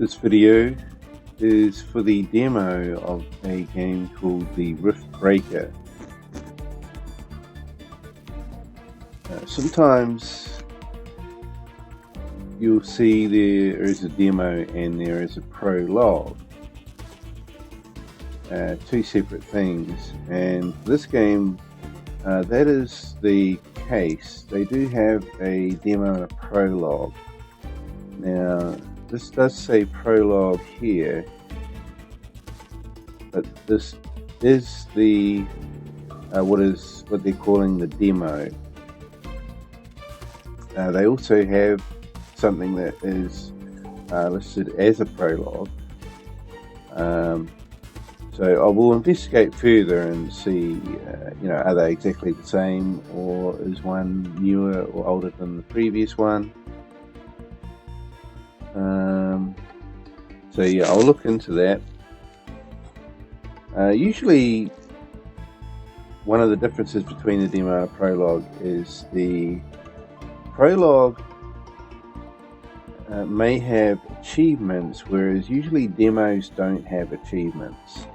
This video is for the demo of a game called the Riftbreaker. Sometimes you'll see there is a demo and there is a prologue. Two separate things, and this game that is the case. They do have a demo and a prologue. Now this does say prologue here, but this is the what they're calling the demo. They also have something that is listed as a prologue. So I will investigate further and see, are they exactly the same, or is one newer or older than the previous one? So yeah, I'll look into that. Usually, one of the differences between the demo and a prologue is the prologue may have achievements, whereas usually demos don't have achievements.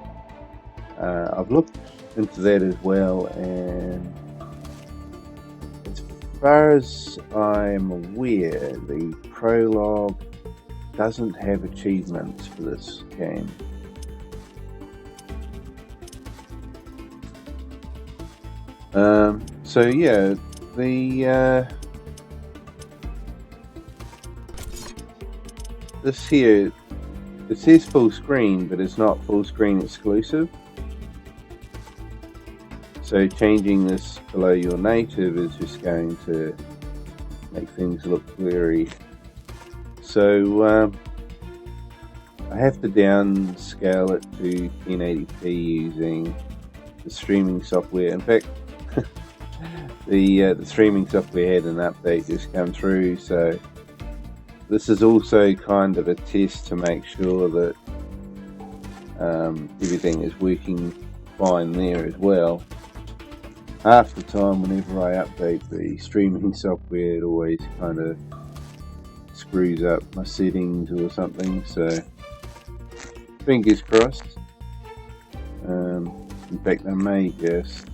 I've looked into that as well, and as far as I'm aware, the prologue doesn't have achievements for this game. So yeah, this here, it says full screen, but it's not full screen exclusive. So changing this below your native is just going to make things look blurry. So I have to downscale it to 1080p using the streaming software. In fact, the streaming software had an update just come through, so this is also kind of a test to make sure that everything is working fine there as well. Half the time, whenever I update the streaming software, it always kind of screws up my settings or something, so fingers crossed. In fact, I may just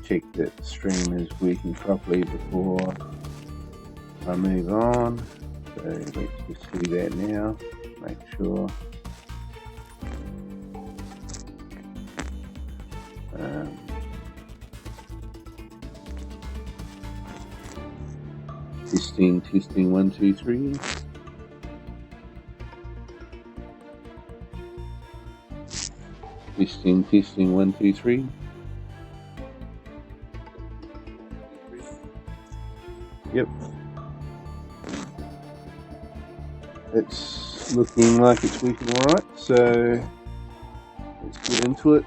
check that the stream is working properly before I move on. So let's just do that now, make sure. Testing 1 2 3. Testing 1 2 3. Yep, it's looking like it's working alright, so let's get into it.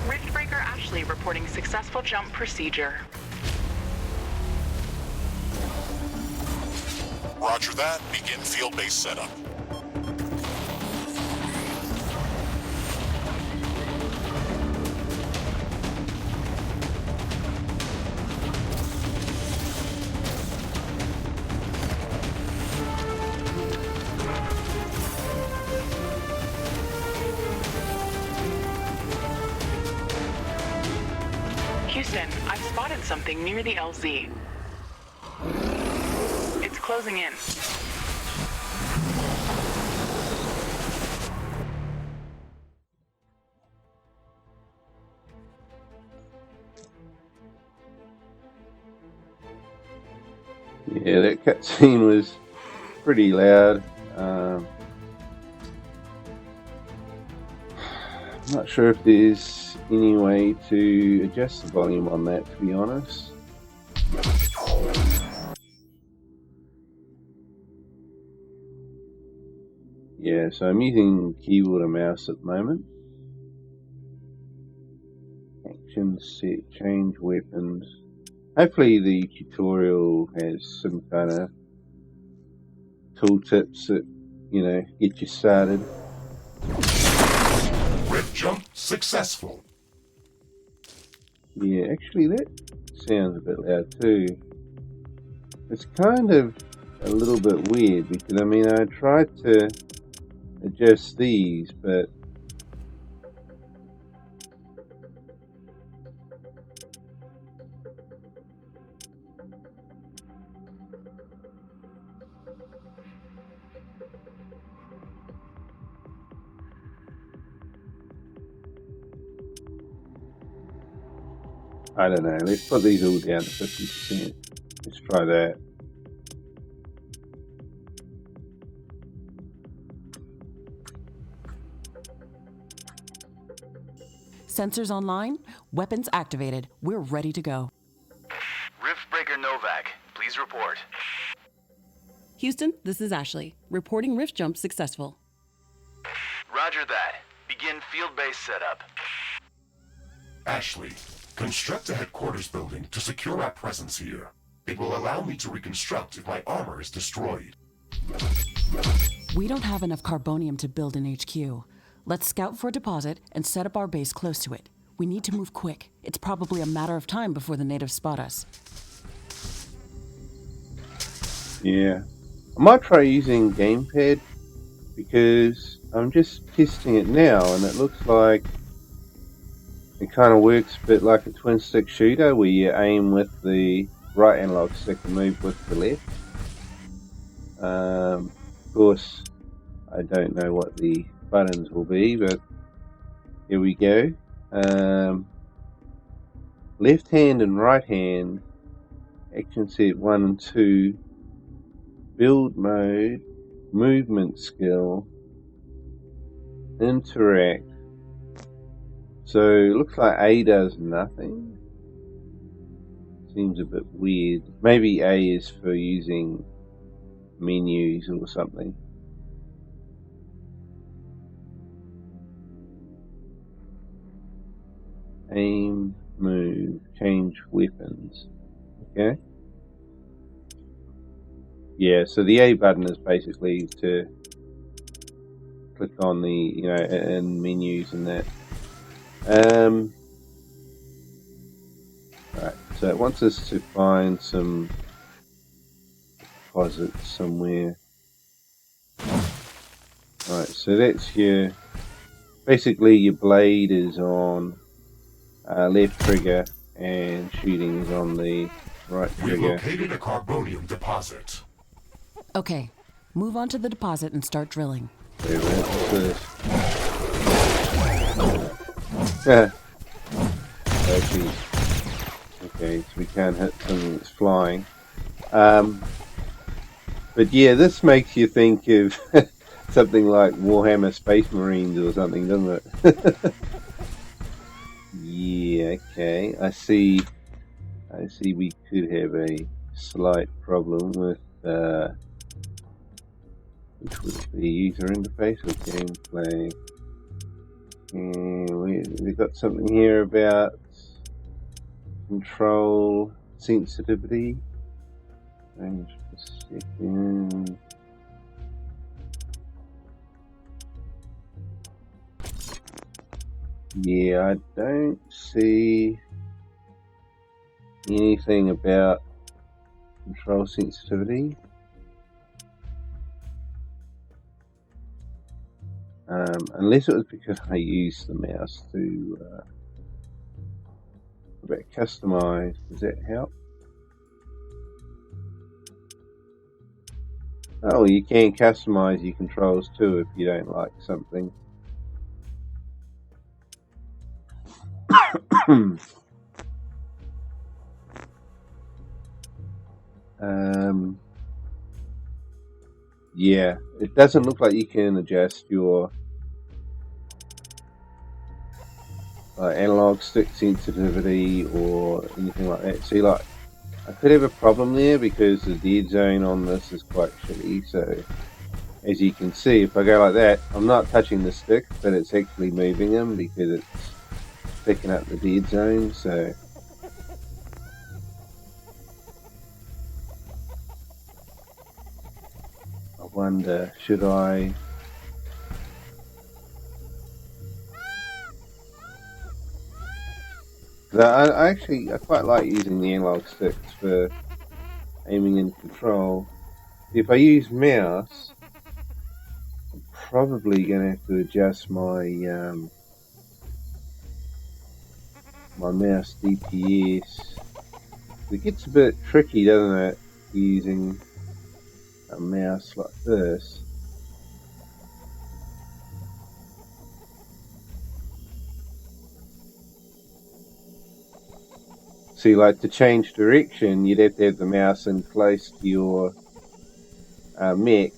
Riftbreaker Ashley reporting successful jump procedure. Roger that. Begin field-based setup. Houston, I've spotted something near the LZ. It's closing in. Yeah, that cutscene was pretty loud. I'm not sure if there's any way to adjust the volume on that, to be honest. Yeah, so I'm using keyboard and mouse at the moment. Action set, change weapons. Hopefully the tutorial has some kind of tooltips that, get you started. Rift jump successful. Yeah, actually that sounds a bit loud too. It's kind of a little bit weird because I tried to adjust these, but I don't know. Let's put these all down to 50%. Let's try that. Sensors online, weapons activated. We're ready to go. Riftbreaker Novak, please report. Houston, this is Ashley. Reporting rift jump successful. Roger that. Begin field-based setup. Ashley, construct a headquarters building to secure our presence here. It will allow me to reconstruct if my armor is destroyed. We don't have enough carbonium to build an HQ. Let's scout for a deposit and set up our base close to it. We need to move quick. It's probably a matter of time before the natives spot us. Yeah. I might try using gamepad because I'm just testing it now and it looks like it kind of works a bit like a twin stick shooter where you aim with the right analog stick and move with the left. Of course, I don't know what the buttons will be, but here we go. Left hand and right hand, action set 1 and 2, build mode, movement skill, interact. So it looks like A does nothing. Seems a bit weird. Maybe A is for using menus or something. Aim, move, change weapons. Okay. Yeah, so the A button is basically to click on the, in menus and that. Right, so it wants us to find some deposits somewhere. Alright, so that's basically your blade is on left trigger and shooting is on the right We trigger. located a carbonium deposit. Okay, move on to the deposit and start drilling. There, what's this? Yeah. Actually, okay, so we can't hit something that's flying. But yeah, this makes you think of something like Warhammer Space Marines or something, doesn't it? Yeah, okay. I see we could have a slight problem with which would be user interface or gameplay. And we've got something here about control sensitivity. Range per second. Yeah, I don't see anything about control sensitivity. Unless it was because I used the mouse to about customize. Does that help? Oh, you can customize your controls too if you don't like something. Yeah, it doesn't look like you can adjust your analog stick sensitivity or anything like that. See, like, I could have a problem there because the dead zone on this is quite shitty. So, as you can see, if I go like that, I'm not touching the stick, but it's actually moving them because it's picking up the dead zone. So, wonder, should I... I quite like using the analog sticks for aiming and control. If I use mouse, I'm probably going to have to adjust my my mouse DPS. It gets a bit tricky, doesn't it, using a mouse like this. See, like to change direction, you'd have to have the mouse in close to your mech,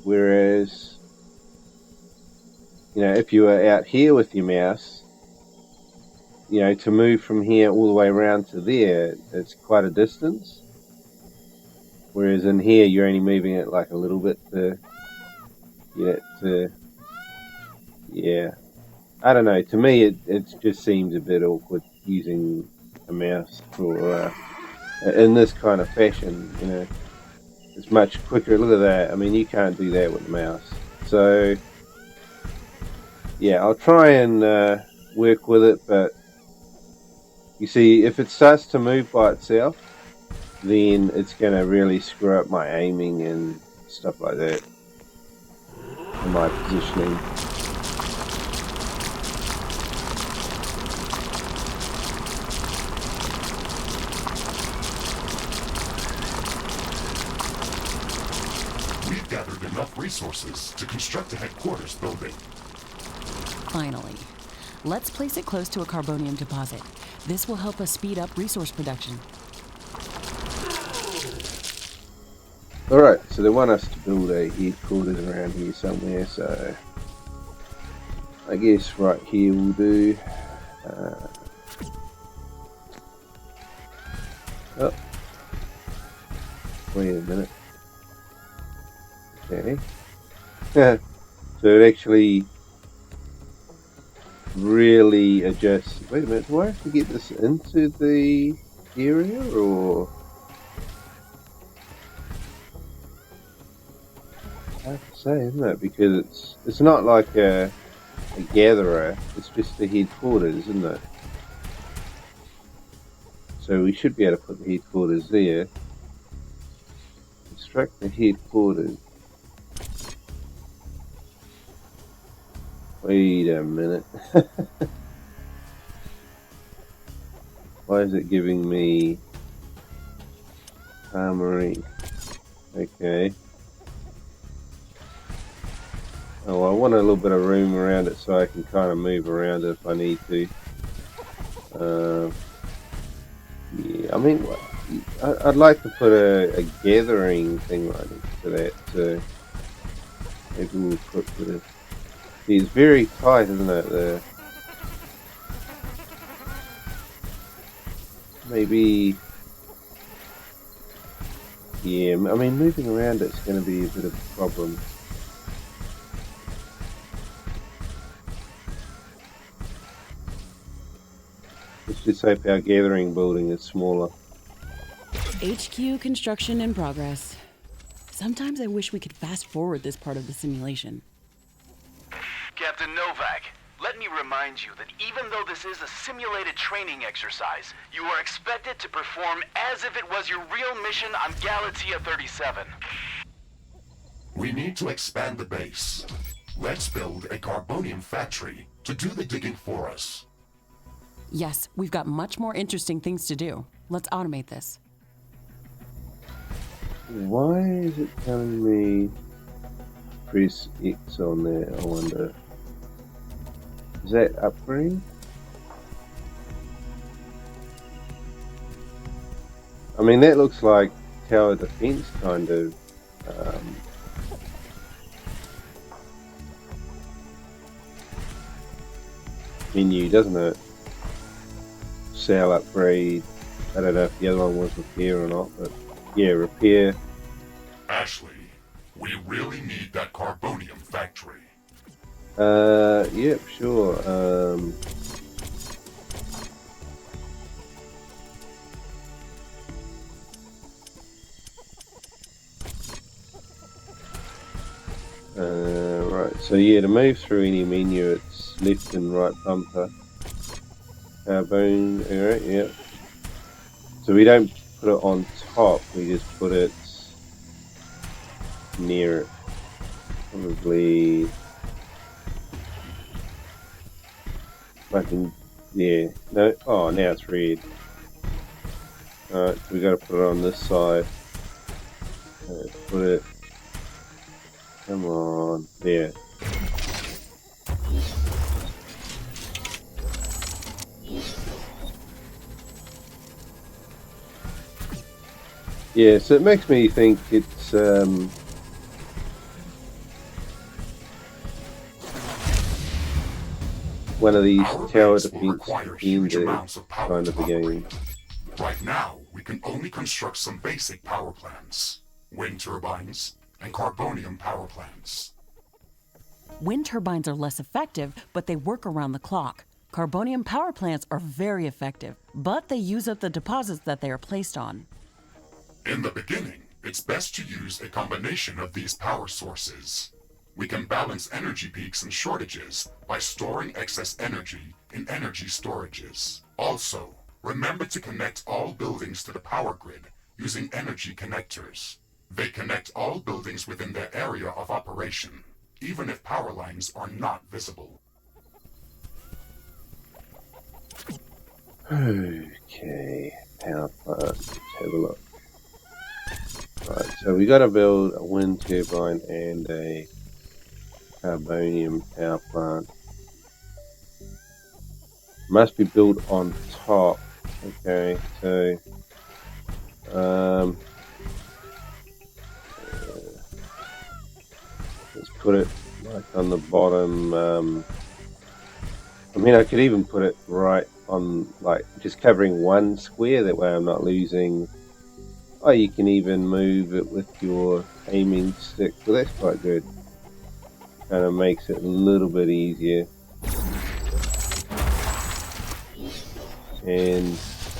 whereas, you know, if you were out here with your mouse, you know, to move from here all the way around to there, it's quite a distance. Whereas in here, you're only moving it like a little bit to get it to, yeah. I don't know, to me it just seems a bit awkward using a mouse for, in this kind of fashion, you know. It's much quicker. Look at that. I mean, you can't do that with the mouse. So, yeah, I'll try and work with it, but you see, if it starts to move by itself, then it's going to really screw up my aiming and stuff like that, and my positioning. We've gathered enough resources to construct a headquarters building. Finally. Let's place it close to a carbonium deposit. This will help us speed up resource production. Alright, so they want us to build a headquarters around here somewhere, so I guess right here we'll do. Oh, wait a minute. Okay. So it actually really adjusts. Wait a minute, do I have to get this into the area, or? I have to say, isn't it? Because it's not like a gatherer, it's just the headquarters, isn't it? So we should be able to put the headquarters there. Construct the headquarters. Wait a minute. Why is it giving me armory? Okay. Oh, I want a little bit of room around it so I can kind of move around it if I need to. Yeah, I mean, I'd like to put a gathering thing right next to that, so maybe we'll put the... It's very tight, isn't it? Maybe... Yeah, I mean, moving around it's going to be a bit of a problem. Let's just hope our gathering building is smaller. HQ construction in progress. Sometimes I wish we could fast forward this part of the simulation. Captain Novak, let me remind you that even though this is a simulated training exercise, you are expected to perform as if it was your real mission on Galatea 37. We need to expand the base. Let's build a carbonium factory to do the digging for us. Yes, we've got much more interesting things to do. Let's automate this. Why is it telling me press X on there, I wonder? Is that upgrade? I mean, that looks like tower defense kind of menu, doesn't it? Sale upgrade. I don't know if the other one was repair or not, but yeah, repair. Ashley, we really need that carbonium factory. Yep, sure. So yeah, to move through any menu, it's left and right bumper. Carbon, alright, yeah. So we don't put it on top, we just put it near it. Probably yeah. No, oh, now it's red. Alright, so we gotta put it on this side. Let's put it, come on, there. Yeah, so it makes me think it's one of these tower defense defender kind of a game. Right now, we can only construct some basic power plants. Wind turbines and carbonium power plants. Wind turbines are less effective, but they work around the clock. Carbonium power plants are very effective, but they use up the deposits that they are placed on. In the beginning, it's best to use a combination of these power sources. We can balance energy peaks and shortages by storing excess energy in energy storages. Also, remember to connect all buildings to the power grid using energy connectors. They connect all buildings within their area of operation, even if power lines are not visible. Okay, power plant, let's have a look. Right, so we got to build a wind turbine and a carbonium power plant. Must be built on top. Okay, so let's put it like on the bottom. I mean, I could even put it right on, like, just covering one square. That way I'm not losing. Oh, you can even move it with your aiming stick, so that's quite good. Kind of makes it a little bit easier. And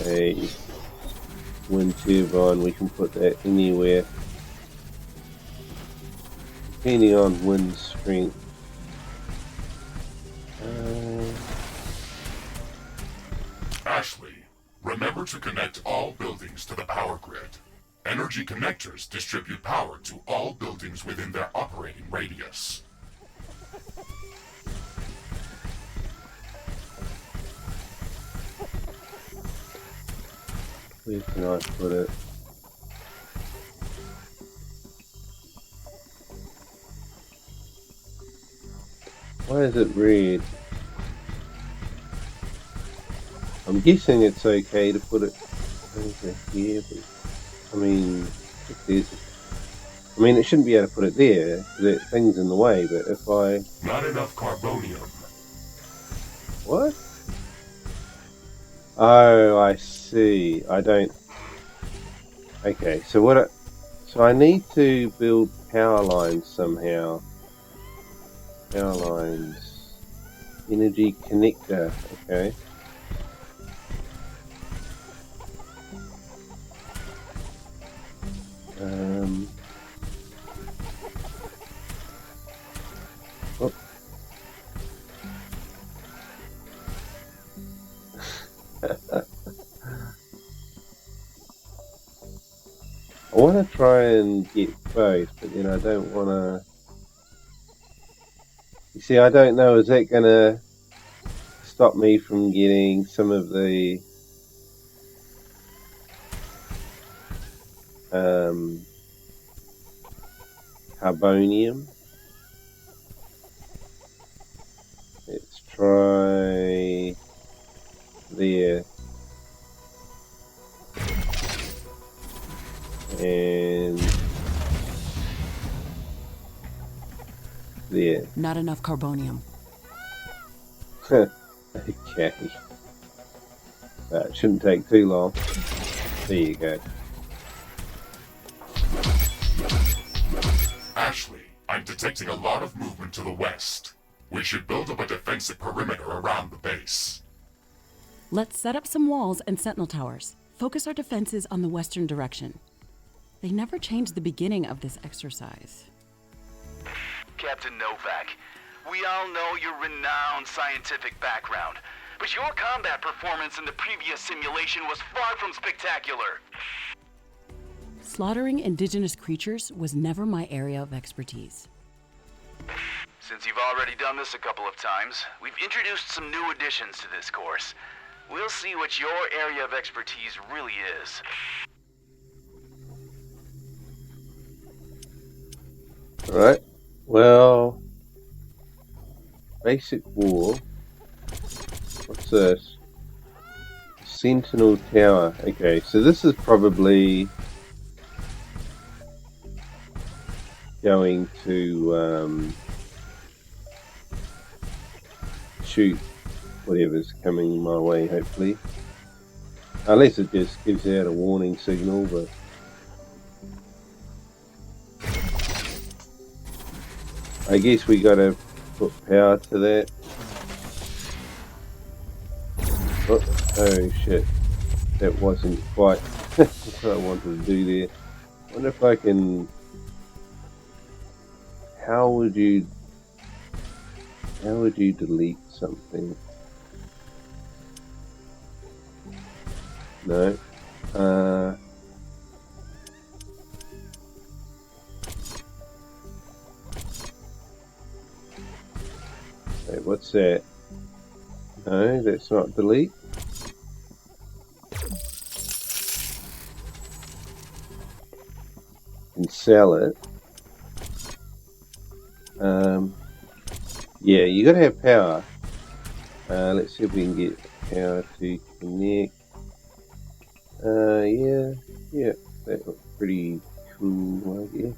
a wind turbine, we can put that anywhere, depending on wind strength. Ashley, remember to connect all buildings to the power grid. Energy connectors distribute power to all buildings within their operating radius. Where can I put it? Why is it red? I'm guessing it's okay to put it over here, but I mean, it shouldn't be able to put it there, that thing's in the way, but if I... Not enough carbonium. What? Oh, I see. I don't... Okay, so so I need to build power lines somehow. Power lines. Energy connector, okay. Oh. I want to try and get both, but then I don't want to... You see, I don't know, is that going to stop me from getting some of the carbonium? Let's try there. And there. Not enough carbonium. Okay. That shouldn't take too long. There you go. Ashley, I'm detecting a lot of movement to the west. We should build up a defensive perimeter around the base. Let's set up some walls and sentinel towers. Focus our defenses on the western direction. They never changed the beginning of this exercise. Captain Novak, we all know your renowned scientific background, but your combat performance in the previous simulation was far from spectacular. Slaughtering indigenous creatures was never my area of expertise. Since you've already done this a couple of times, we've introduced some new additions to this course. We'll see what your area of expertise really is. Alright, well, basic war. What's this? Sentinel Tower. Okay, so this is probably going to shoot whatever's coming my way, hopefully. Unless it just gives out a warning signal, but I guess we gotta put power to that. Oh shit, that wasn't quite what I wanted to do there. I wonder if I can... How would you delete something? No. Wait, what's that? No, that's not delete. And sell it. Yeah, you gotta have power. Let's see if we can get power to connect. Yeah, that looks pretty cool, I guess.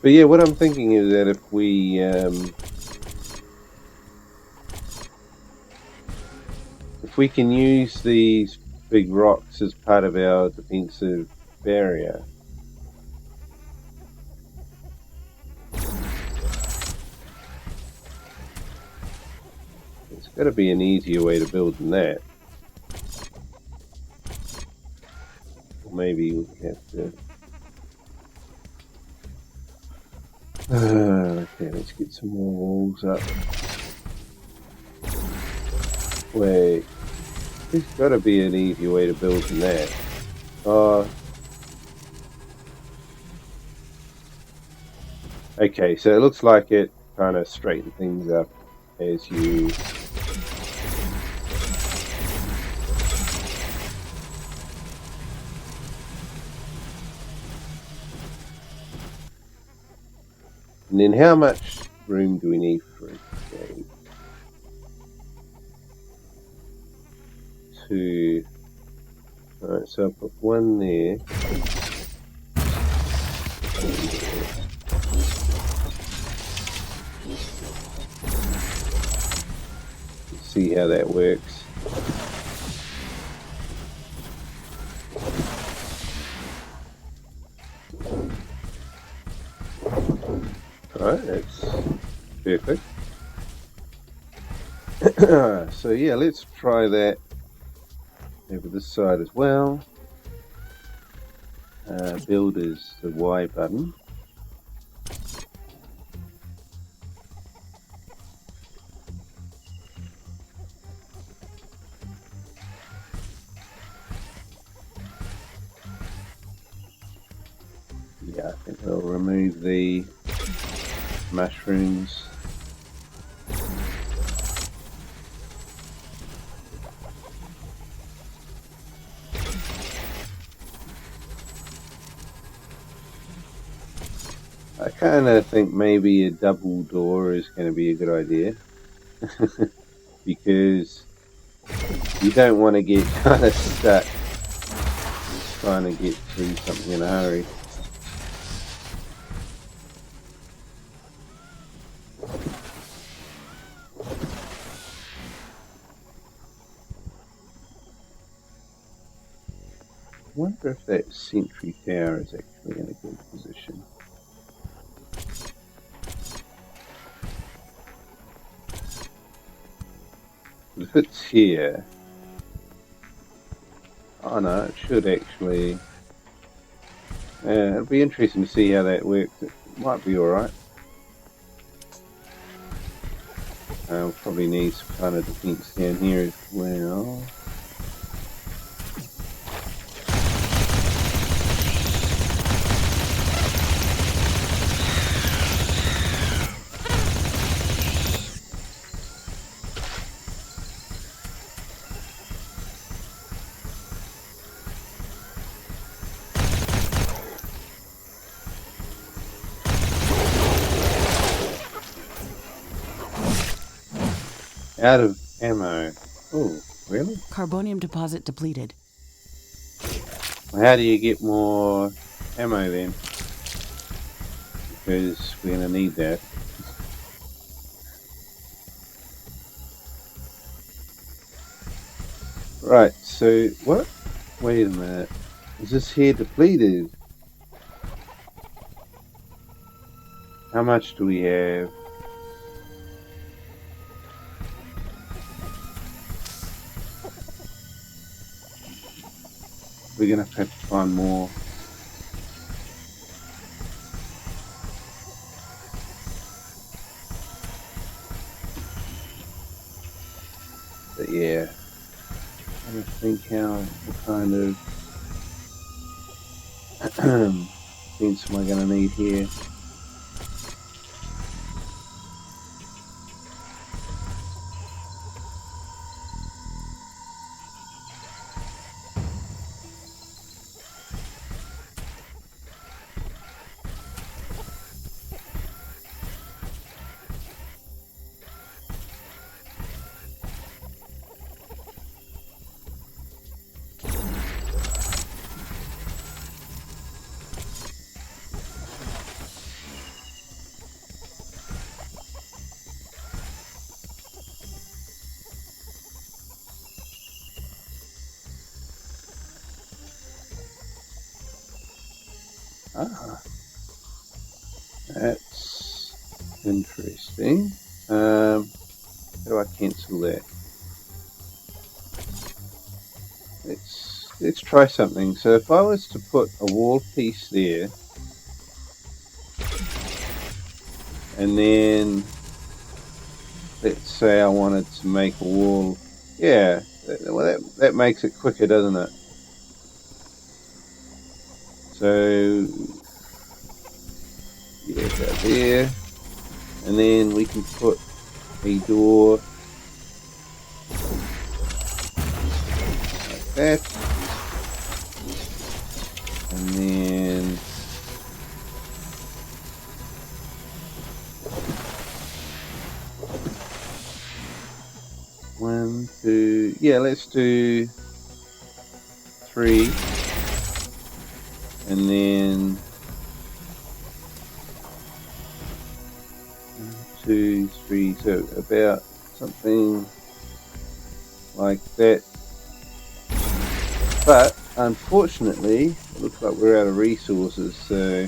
But yeah, what I'm thinking is that if we can use these big rocks as part of our defensive barrier, it's got to be an easier way to build than that. Or maybe we have to... okay, let's get some more walls up. Wait, there's got to be an easier way to build than that. Okay, so it looks like it kind of straightened things up as you... And then how much room do we need for it? Okay. 2. Alright, so I'll put 1 there. Let's see how that works. Alright, that's perfect. So yeah, let's try that over this side as well. Build is the Y button. Yeah, I think I'll remove the mushrooms. I kind of think maybe a double door is going to be a good idea. Because you don't want to get kind of stuck trying to get through something in a hurry. I wonder if that sentry tower is actually in a good position. If it's here, oh no, it should actually, It'll be interesting to see how that works. It might be alright. We'll probably need some kind of defense down here as well. Out of ammo. Oh, really? Carbonium deposit depleted. How do you get more ammo then? Because we're going to need that. Right, so what? Wait a minute. Is this here depleted? How much do we have? We're going to have to find more. But yeah, I don't think how what kind of fence am I going to need here? Ah, that's interesting. How do I cancel that? Let's try something. So if I was to put a wall piece there, and then let's say I wanted to make a wall, yeah, well that makes it quicker, doesn't it? So yeah, about there, and then we can put a door like that, and then one, two, yeah, let's do 3, and then 1, 2, 3, so about something like that. But unfortunately, it looks like we're out of resources, so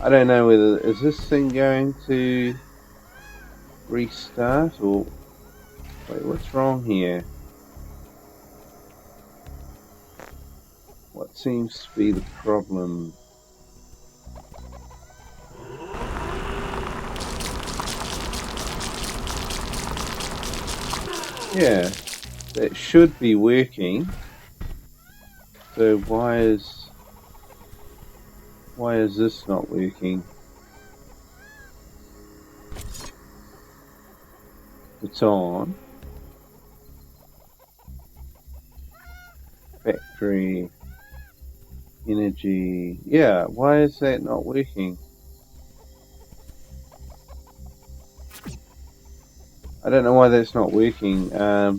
I don't know whether is this thing going to restart or wait, what's wrong here? What seems to be the problem? Yeah, that should be working. So why is this not working? It's on. Factory energy. Yeah, why is that not working? I don't know why that's not working. There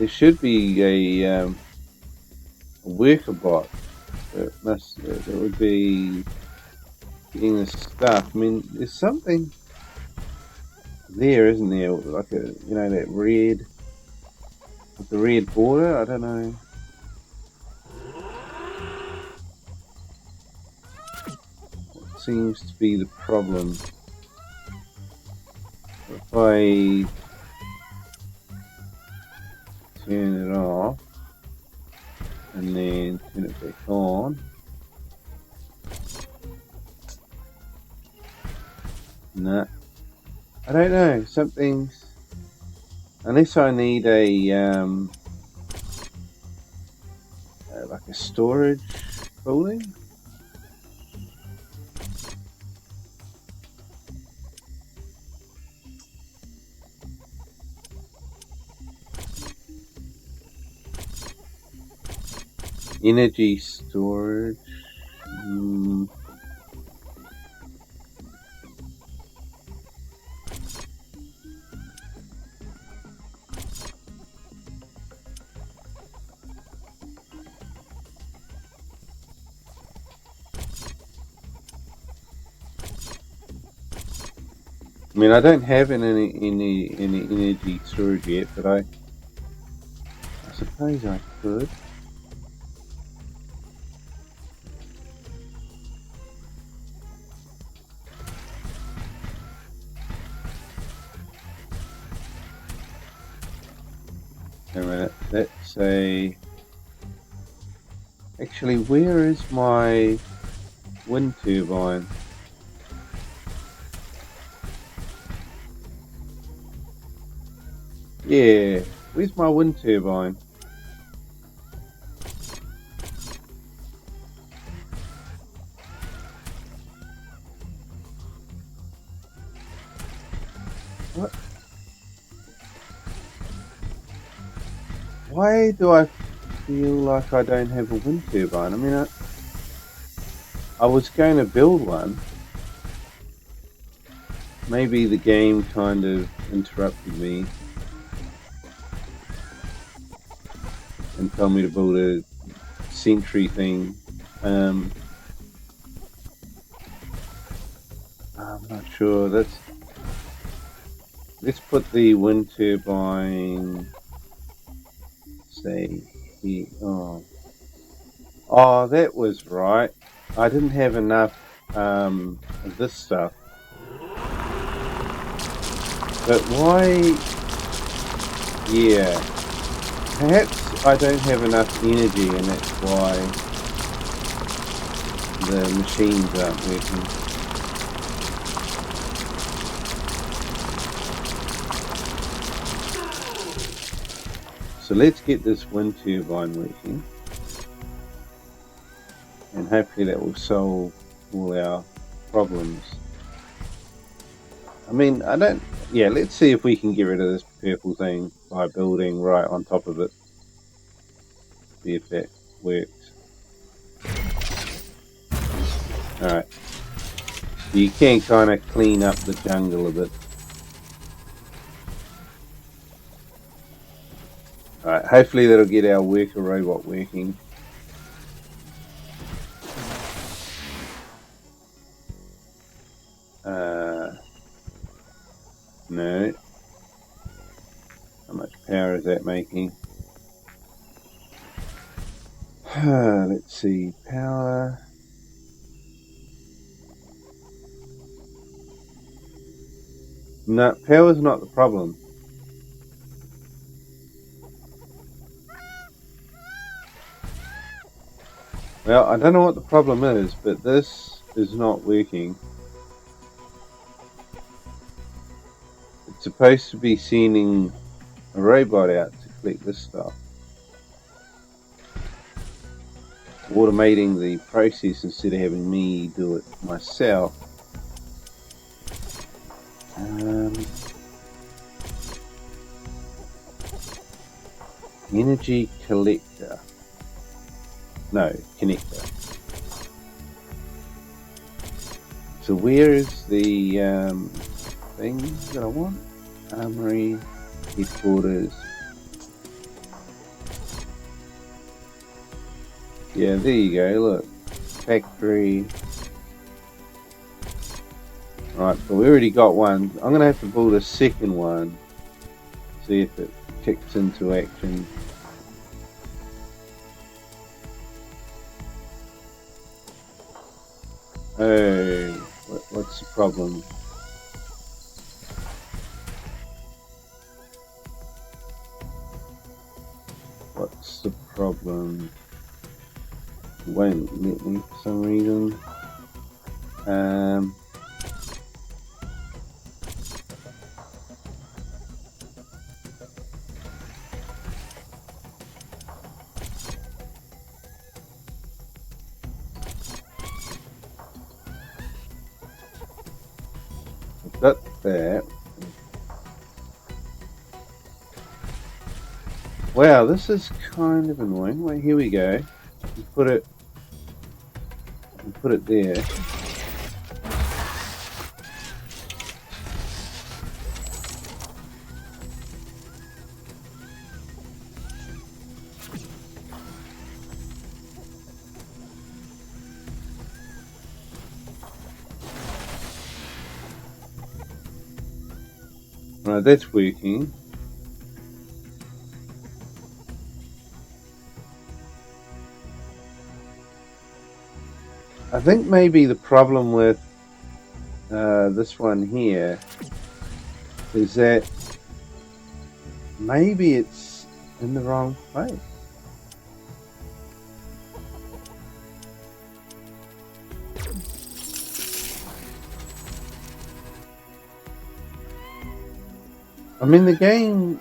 should be a worker bot that would be getting this stuff. I mean, there's something there, isn't there? Like a, you know, that red, with the red border. I don't know. What seems to be the problem? If I turn it off, and then turn it back on. Nah, I don't know, something's, unless I need a like a storage cooling. Energy storage. I mean, I don't have any energy storage yet, but I suppose I could. Wait a minute, that's a... Actually, where is my wind turbine? Yeah, where's my wind turbine? What? Why do I feel like I don't have a wind turbine? I mean, I was going to build one. Maybe the game kind of interrupted me and told me to build a sentry thing. I'm not sure. Let's put the wind turbine, say here. Oh, that was right. I didn't have enough of this stuff. But why? Yeah. Perhaps I don't have enough energy and that's why the machines aren't working. So let's get this wind turbine working. And hopefully that will solve all our problems. I mean, yeah, let's see if we can get rid of this purple thing by building right on top of it. See if that works. Alright. You can kind of clean up the jungle a bit. Alright, hopefully that'll get our worker robot working. No. How much power is that making? Let's see, power. No, power's not the problem. Well, I don't know what the problem is, but this is not working. It's supposed to be sending a robot out to collect this stuff. Automating the process instead of having me do it myself. Energy collector. No, connector. So where is the thing that I want? Armory, headquarters. Yeah, there you go, look. Factory. Right, but we already got one. I'm going to have to build a second one. See if it kicks into action. Oh, what's the problem? What's the problem? some reason. I've got that. Wow, this is kind of annoying. Wait, here we go. Put it there. Right, that's working. I think maybe the problem with this one here is that maybe it's in the wrong place. I mean, the game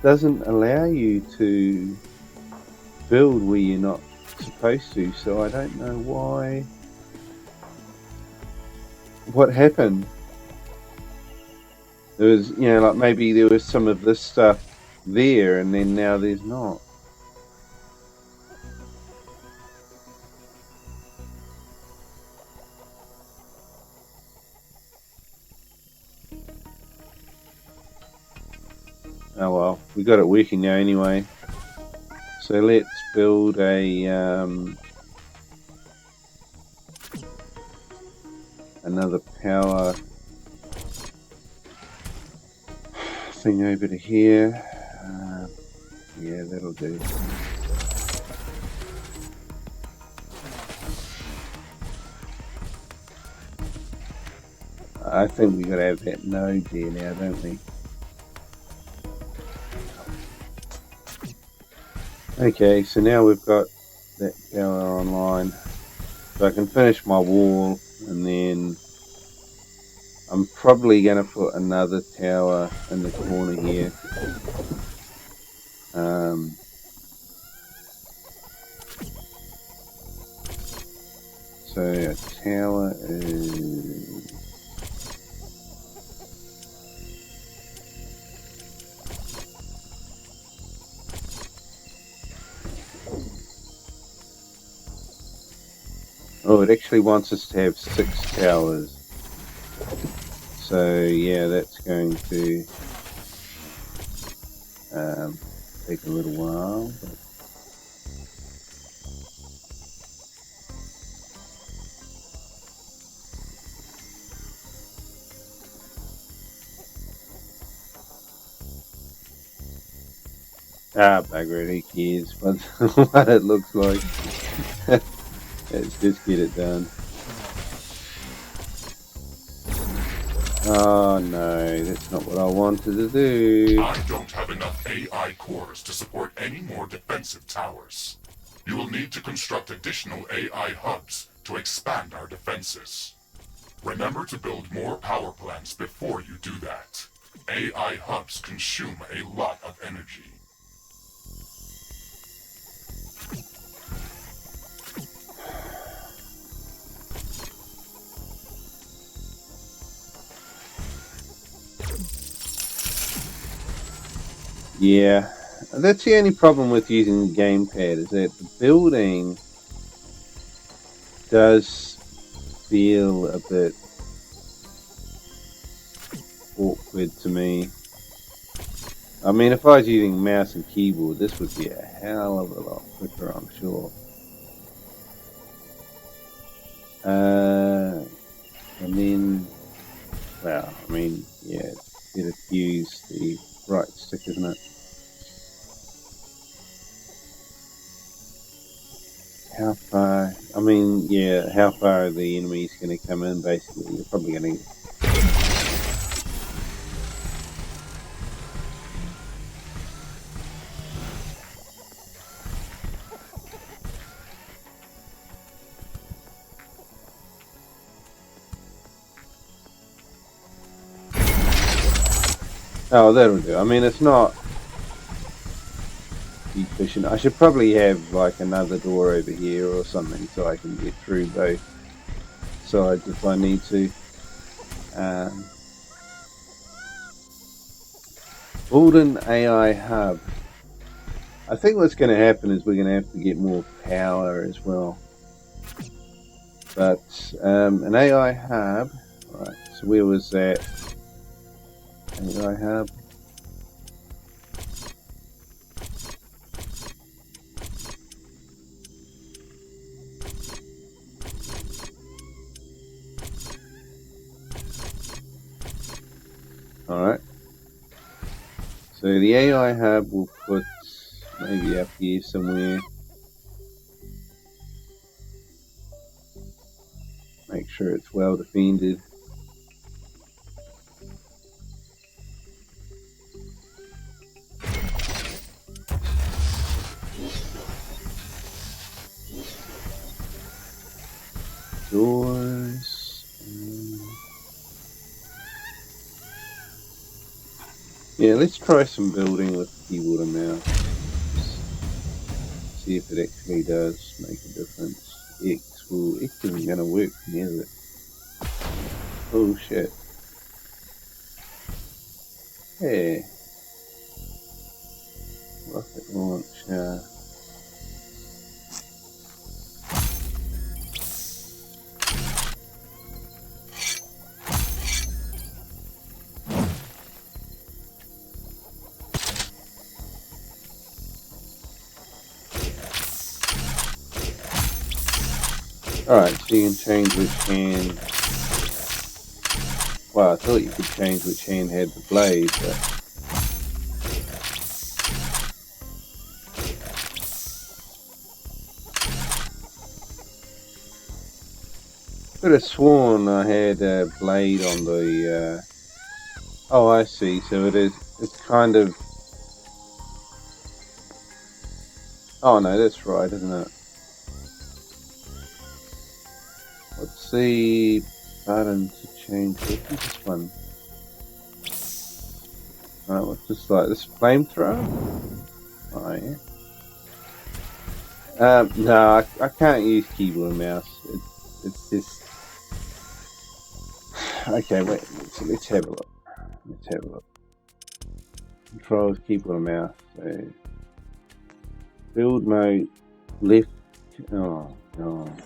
doesn't allow you to build where you're not supposed to, so I don't know why. What happened? There was, you know, like maybe there was some of this stuff there and then now there's not. Oh well, we got it working now anyway. So let's build a another power thing over to here. Yeah, that'll do. I think we gotta have that node there now, don't we? Okay, so now we've got that power online. So I can finish my wall, and then I'm probably going to put another tower in the corner here. So a tower is... Oh, it actually wants us to have 6 towers. So yeah, that's going to take a little while. But... bugger it, who cares what it looks like. Let's just get it done. Oh no, that's not what I wanted to do. I don't have enough AI cores to support any more defensive towers. You will need to construct additional AI hubs to expand our defenses. Remember to build more power plants before you do that. AI hubs consume a lot of energy. Yeah, that's the only problem with using the gamepad, is that the building does feel a bit awkward to me. I mean, if I was using mouse and keyboard, this would be a hell of a lot quicker, I'm sure. And then, well, I mean, yeah, it's better to use the right stick, isn't it? How far? I mean, yeah, how far are the enemies going to come in, basically? They're probably going to... Oh, that'll do. I mean, it's not efficient. I should probably have like another door over here or something so I can get through both sides if I need to. Build an AI hub. I think what's going to happen is we're going to have to get more power as well. But an AI hub. Right. So where was that? AI hub. Alright. So the AI hub will put maybe up here somewhere. Make sure it's well defended. Doors. Yeah, let's try some building with keyboard and mouse. See if it actually does make a difference. X isn't gonna work, is it? Oh shit. Hey. Rocket launcher. Alright, so you can change which hand. Well, I thought you could change which hand had the blade, but. Could have sworn I had a blade on the. Oh, I see. So it is. It's kind of. Oh no, that's right, isn't it? What's the button to change? This one. Alright, what's this like? This flamethrower? Oh yeah. No, I can't use keyboard and mouse. It's just. Okay, wait. So let's have a look. Let's have a look. Controls, keyboard and mouse. So build mode, left. Oh god.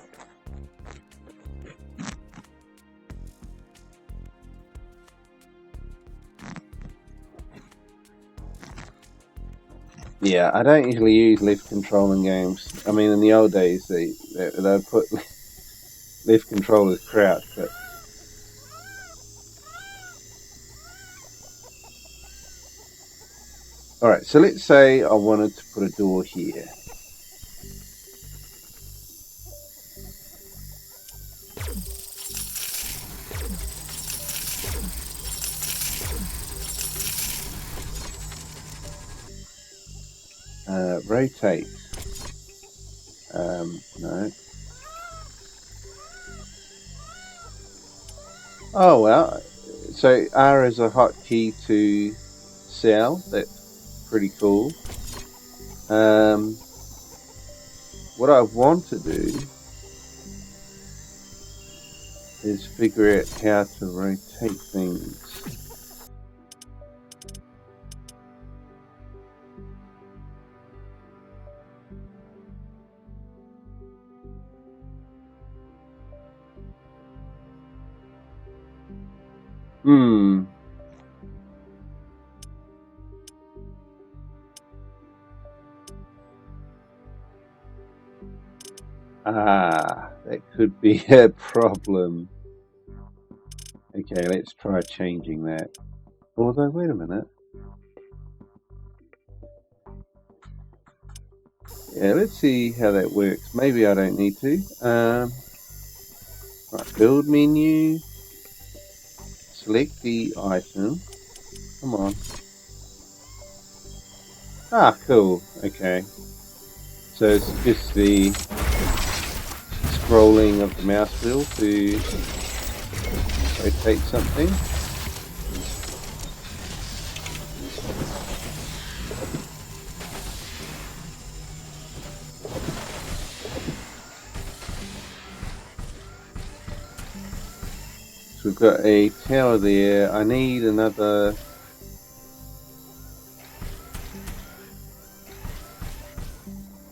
Yeah, I don't usually use left control in games. I mean, in the old days, they put left control as crouch, but alright, so let's say I wanted to put a door here. Rotate. No. Oh well, so R is a hotkey to sell. That's pretty cool. What I want to do is figure out how to rotate things. That could be a problem. Okay, let's try changing that. Although, wait a minute. Yeah, let's see how that works. Maybe I don't need to. Right, build menu. Select the item. Come on. Ah, cool. Okay. So it's just the scrolling of the mouse wheel to rotate something. So we've got a tower there. I need another...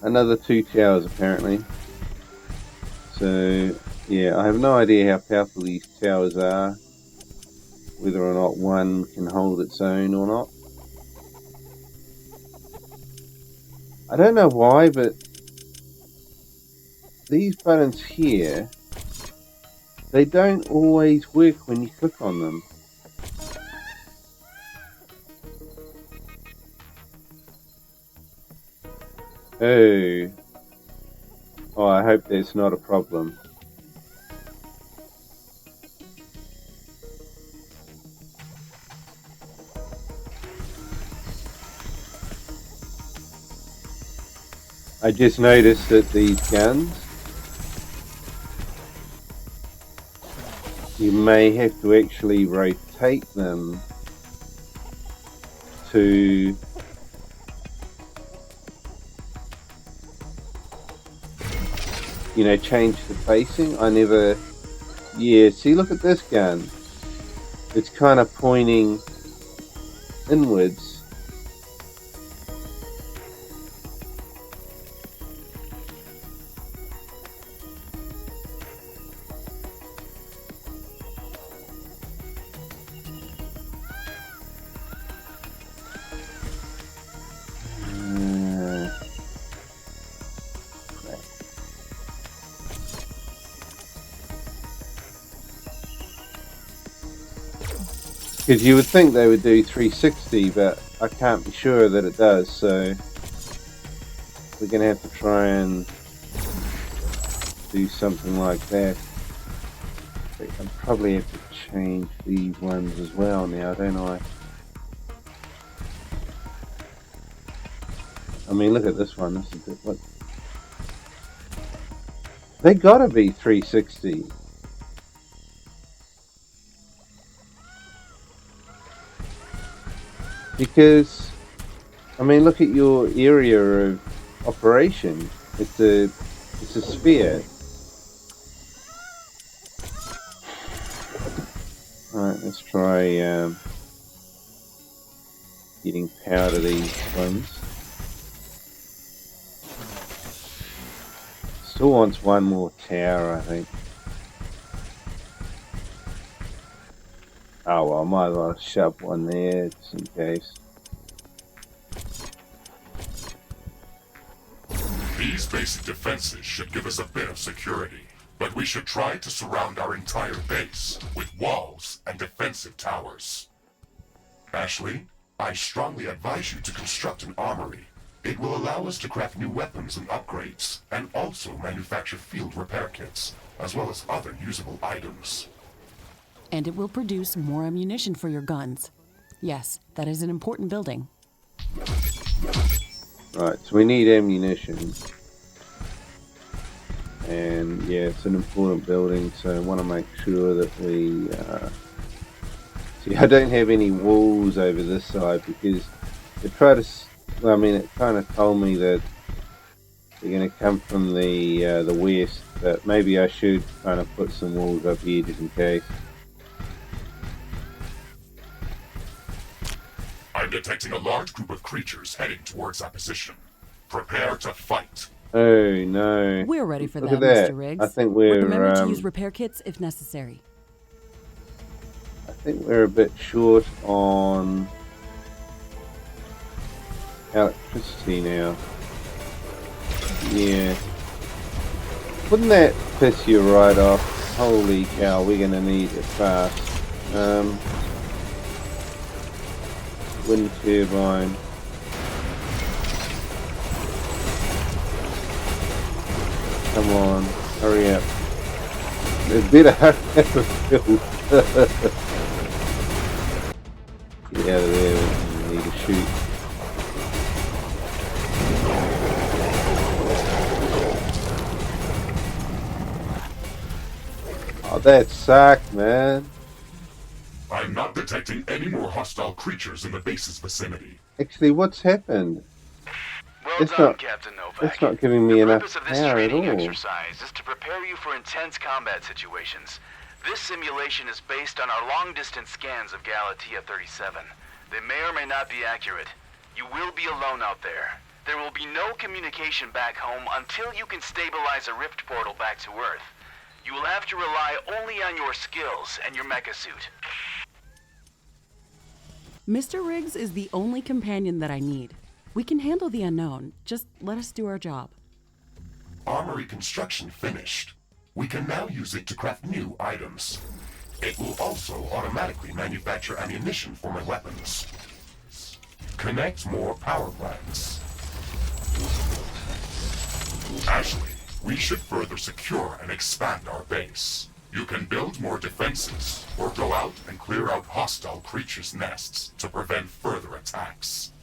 Another 2 towers apparently. So yeah, I have no idea how powerful these towers are. Whether or not one can hold its own or not. I don't know why, but these buttons here, they don't always work when you click on them. Oh, I hope that's not a problem. I just noticed that these guns, you may have to actually rotate them to change the facing. I never... Yeah, see, look at this gun. It's kind of pointing inwards. Because you would think they would do 360, but I can't be sure that it does, so we're going to have to try and do something like that. I probably have to change these ones as well now, don't I? I mean, look at this one. This is look. They gotta be 360. Because, I mean, look at your area of operation. It's a sphere. Alright, let's try getting power to these ones. Still wants one more tower, I think. Oh well, might as well shove one there just in case. These basic defenses should give us a bit of security, but we should try to surround our entire base with walls and defensive towers. Ashley, I strongly advise you to construct an armory. It will allow us to craft new weapons and upgrades, and also manufacture field repair kits, as well as other usable items. And it will produce more ammunition for your guns. Yes, that is an important building. Right, so we need ammunition. And yeah, it's an important building, so I want to make sure that we... See, I don't have any walls over this side because they try to... Well, I mean, it kind of told me that they're going to come from the west, but maybe I should kind of put some walls up here just in case. I'm detecting a large group of creatures heading towards our position. Prepare to fight. Oh no. We're ready for Look that, at that. Mr. Riggs. I think we're Remember to use repair kits if necessary. I think we're a bit short on electricity now. Yeah. Wouldn't that piss you right off? Holy cow, we're gonna need it fast. Wind turbine. Come on, hurry up. There's better hurry up. Get out of there, we need to shoot. Oh, that sucked, man. I'm not detecting any more hostile creatures in the base's vicinity. Actually, what's happened? Well It's done, not- Captain Novak. It's not giving me The enough purpose of this power at training all. exercise is to prepare you for intense combat situations. This simulation is based on our long-distance scans of Galatea 37. They may or may not be accurate. You will be alone out there. There will be no communication back home until you can stabilize a rift portal back to Earth. You will have to rely only on your skills and your mecha suit. Mr. Riggs is the only companion that I need. We can handle the unknown. Just let us do our job. Armory construction finished. We can now use it to craft new items. It will also automatically manufacture ammunition for my weapons. Connect more power plants. Ashley, we should further secure and expand our base. You can build more defenses, or go out and clear out hostile creatures' nests to prevent further attacks.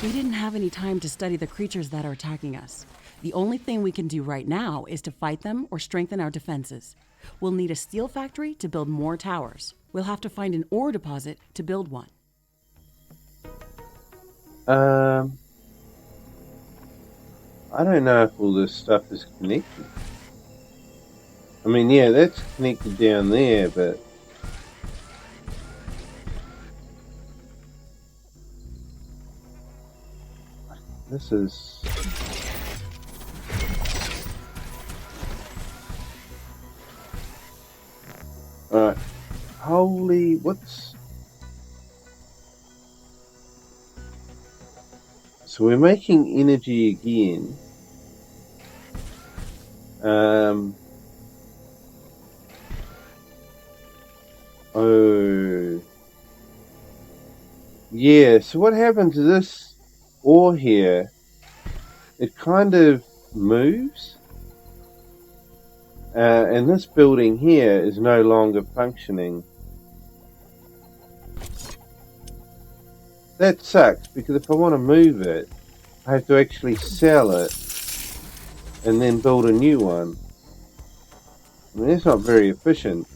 We didn't have any time to study the creatures that are attacking us. The only thing we can do right now is to fight them or strengthen our defenses. We'll need a steel factory to build more towers. We'll have to find an ore deposit to build one. I don't know if all this stuff is connected. I mean, yeah, that's connected down there, but... This is... Alright. Holy... What's... So we're making energy again. Oh. Yeah, so what happens to this ore here? It kind of moves. And this building here is no longer functioning. That sucks, because if I want to move it, I have to actually sell it and then build a new one. I mean, that's not very efficient.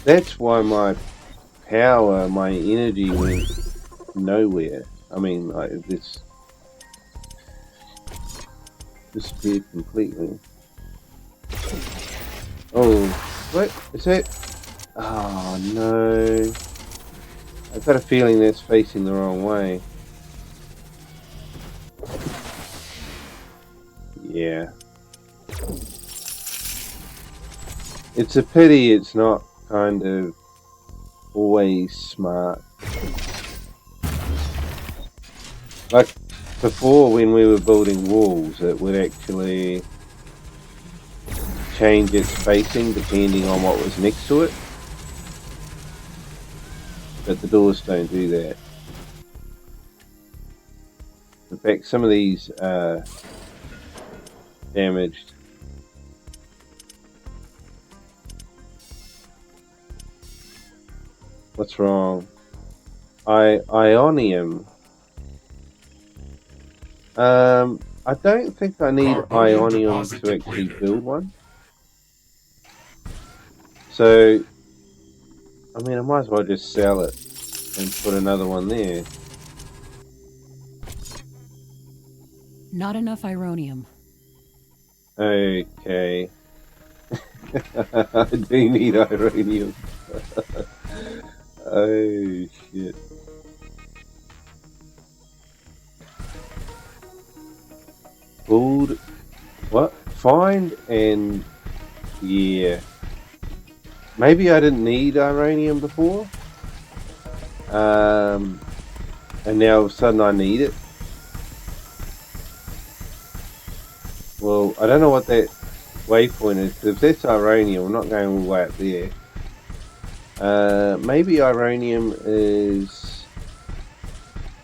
That's why my power, my energy went nowhere. I mean, like, this disappeared completely. Oh, what is that? Oh no! I've got a feeling that's facing the wrong way. Yeah. It's a pity it's not kind of always smart. Like before, when we were building walls, it would actually change its facing depending on what was next to it. But the doors don't do that. In fact, some of these are damaged. What's wrong? Ionium. I don't think I need Ionium to actually build one. So, I mean, I might as well just sell it and put another one there. Not enough Ironium. Okay. I do need Ironium. Oh, shit. Build. What? Find and... Yeah. Maybe I didn't need Ironium before. And now all of a sudden I need it. Well, I don't know what that waypoint is, because if that's Ironium, I'm not going all the way up there. Maybe Ironium is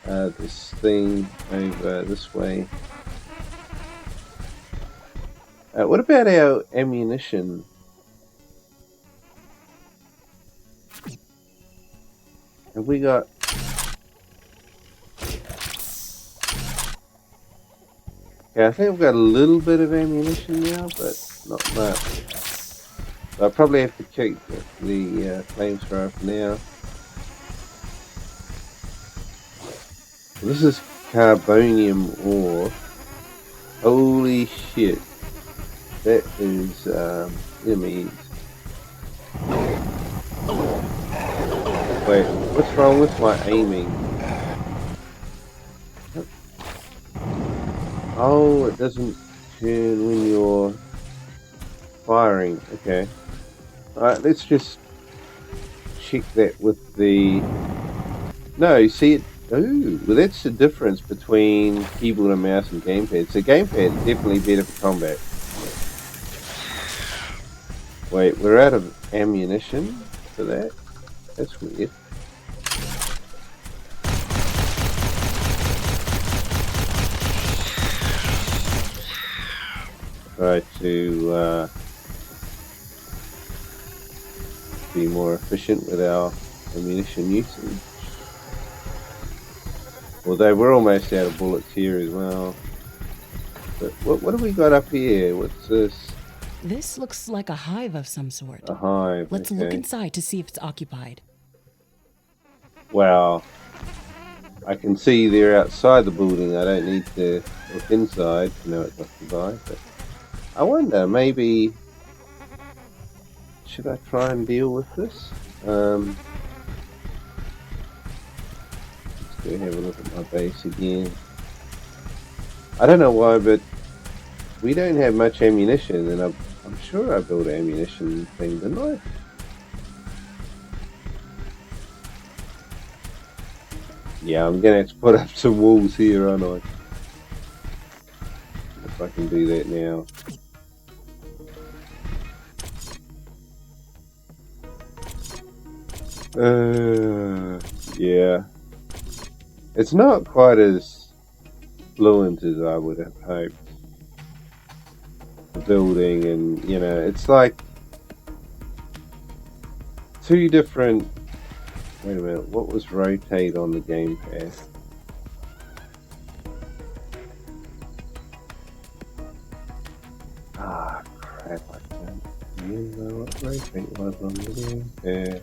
this thing over this way. What about our ammunition? Have we got... Okay, I think I've got a little bit of ammunition now, but not much. So I probably have to keep the flamethrower for now. This is carbonium ore. Holy shit. That is enemies. Wait, what's wrong with my aiming? Oh, it doesn't turn when you're firing. Okay. Alright, let's just check that with the... No, see it... Ooh, well that's the difference between keyboard and mouse and gamepad. So gamepad is definitely better for combat. Wait, we're out of ammunition for that? That's weird. Try to be more efficient with our ammunition usage. Although we're almost out of bullets here as well. But what have we got up here? What's this? This looks like a hive of some sort. A hive. Let's okay. look inside to see if it's occupied. Well, I can see they're outside the building. I don't need to look inside to know it's occupied. But I wonder, maybe... Should I try and deal with this? Let's go have a look at my base again. I don't know why, but we don't have much ammunition, and I'm sure I built an ammunition thing, didn't I? Yeah, I'm gonna have to put up some walls here, aren't I? If I can do that now. Yeah. It's not quite as fluent as I would have hoped. The building, and you know, it's like two different... Wait a minute, what was rotate on the gamepad? Ah, crap, I can't remember what rotate was on the gamepad.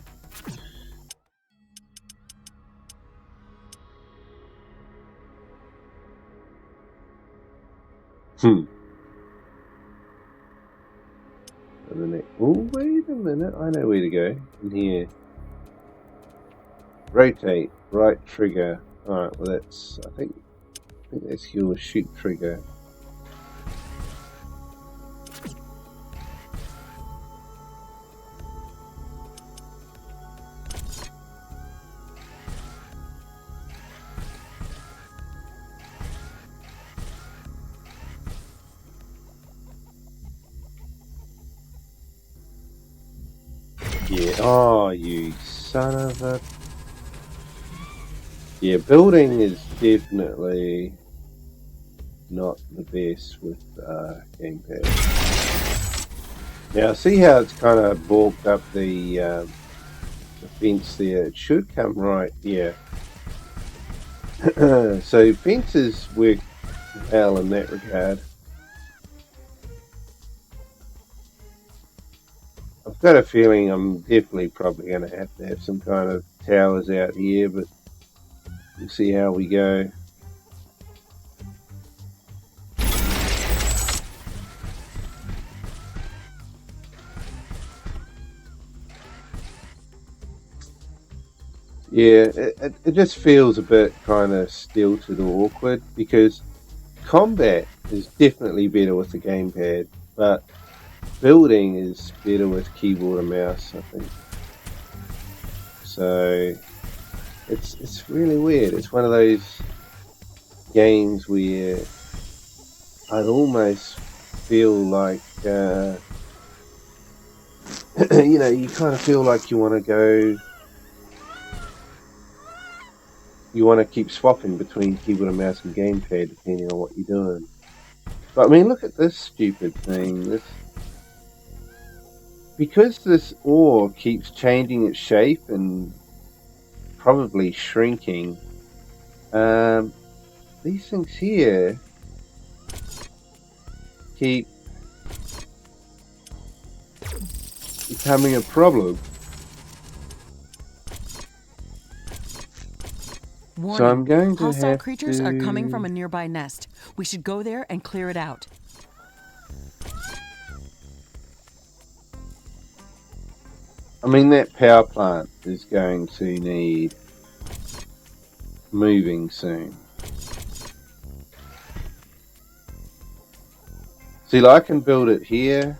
Oh, wait a minute, I know where to go. In here. Rotate, right trigger. Alright, well that's, I think that's your shoot trigger. Yeah, oh, you son of a... Yeah, building is definitely not the best with gamepad. Now, see how it's kind of bulked up the fence there? It should come right, yeah. So fences work well in that regard. I've got a feeling I'm definitely probably going to have some kind of towers out here, but we'll see how we go. Yeah, it just feels a bit kind of stilted or awkward, because combat is definitely better with the gamepad, but building is better with keyboard and mouse, I think. So it's really weird. It's one of those games where I'd almost feel like you know, you kind of feel like you want to go, you want to keep swapping between keyboard and mouse and gamepad depending on what you're doing. But I mean, look at this stupid thing. This, because this ore keeps changing its shape and probably shrinking, these things here keep becoming a problem. Warning. So I'm going to Hostile have creatures to... are coming from a nearby nest. We should go there and clear it out. I mean, that power plant is going to need moving soon. See, like, I can build it here.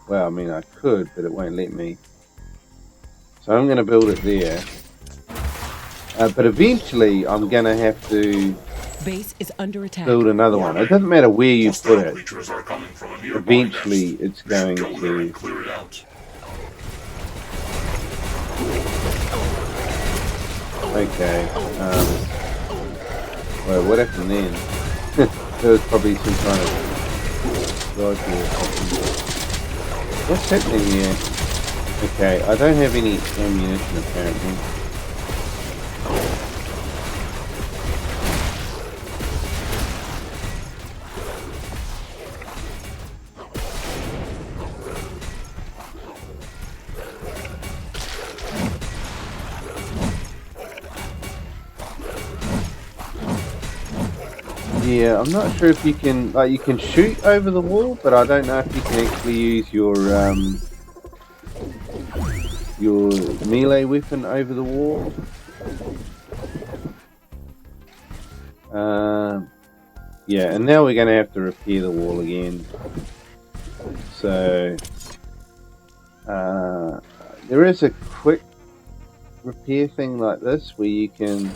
Well, I mean, I could, but it won't let me. So I'm going to build it there. But eventually, I'm going to have to Base is under attack. build another one. It doesn't matter where you put it. Creatures are coming from a nearby Eventually, nest. it's We should going go there and to... clear it out. Okay. Well, what happened then? There was probably some kind of dodgy or something. What's happening here? Okay, I don't have any ammunition apparently. Yeah, I'm not sure if you can, like, you can shoot over the wall, but I don't know if you can actually use your melee weapon over the wall. Yeah, and now we're going to have to repair the wall again. So, there is a quick repair thing like this where you can,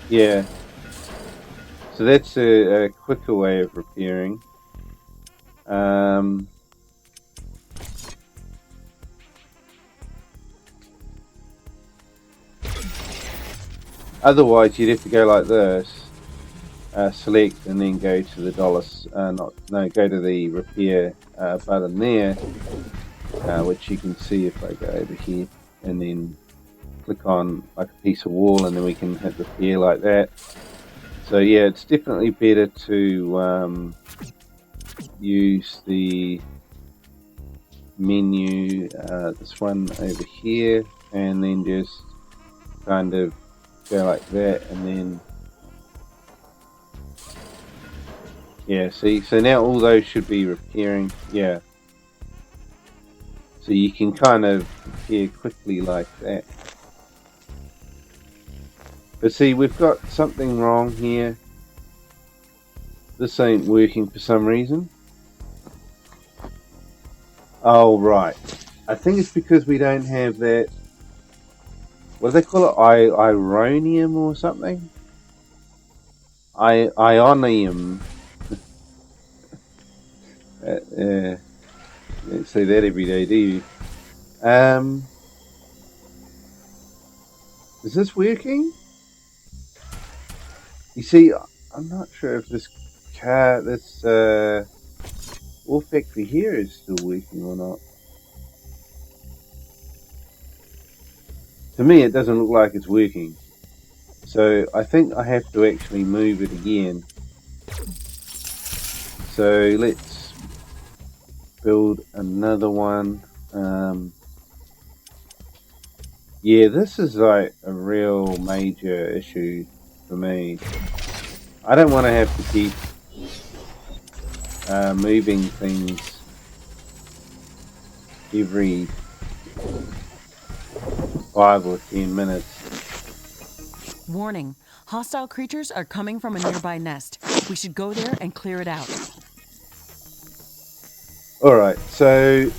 yeah. So that's a quicker way of repairing. Otherwise, you'd have to go like this, select, and then go to the go to the repair button there, which you can see if I go over here, and then click on like a piece of wall, and then we can hit repair like that. So yeah, it's definitely better to use the menu, this one over here, and then just kind of go like that, and then yeah, see, so now all those should be repairing, yeah. So you can kind of repair quickly like that. But see, we've got something wrong here. This ain't working for some reason. Oh, right. I think it's because we don't have that... What do they call it? Ironium or something? Ionium. Don't say that every day, do you? Is this working? You see, I'm not sure if this All Factory here is still working or not. To me, it doesn't look like it's working. So I think I have to actually move it again. So let's build another one. Yeah, this is like a real major issue for me. I don't want to have to keep moving things every 5 or 10 minutes. Warning. Hostile creatures are coming from a nearby nest. We should go there and clear it out. Alright, so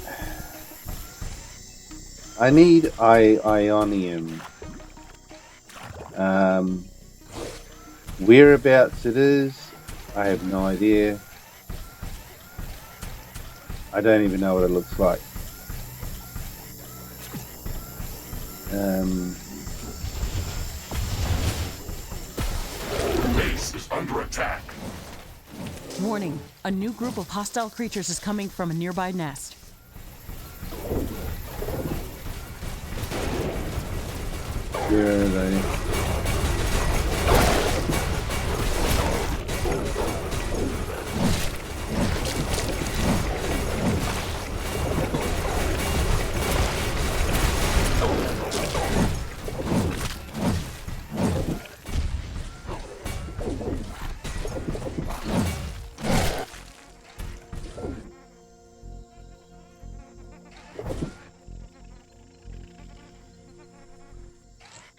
I need Ionium. Whereabouts it is, I have no idea. I don't even know what it looks like. The base is under attack. Warning. A new group of hostile creatures is coming from a nearby nest. Where are they?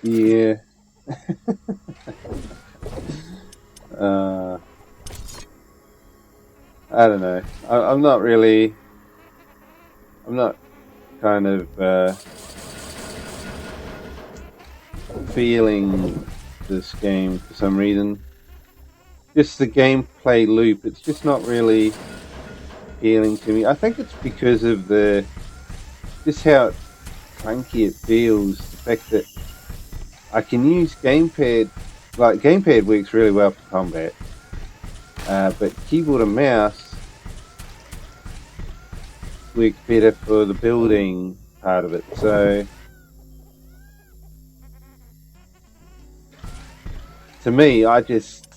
Yeah. uh, I don't know. I'm not really. I'm not kind of feeling this game for some reason. Just the gameplay loop. It's just not really appealing to me. I think it's because of just how clunky it feels. The fact that I can use gamepad. Like gamepad works really well for combat, but keyboard and mouse works better for the building part of it. So to me, I just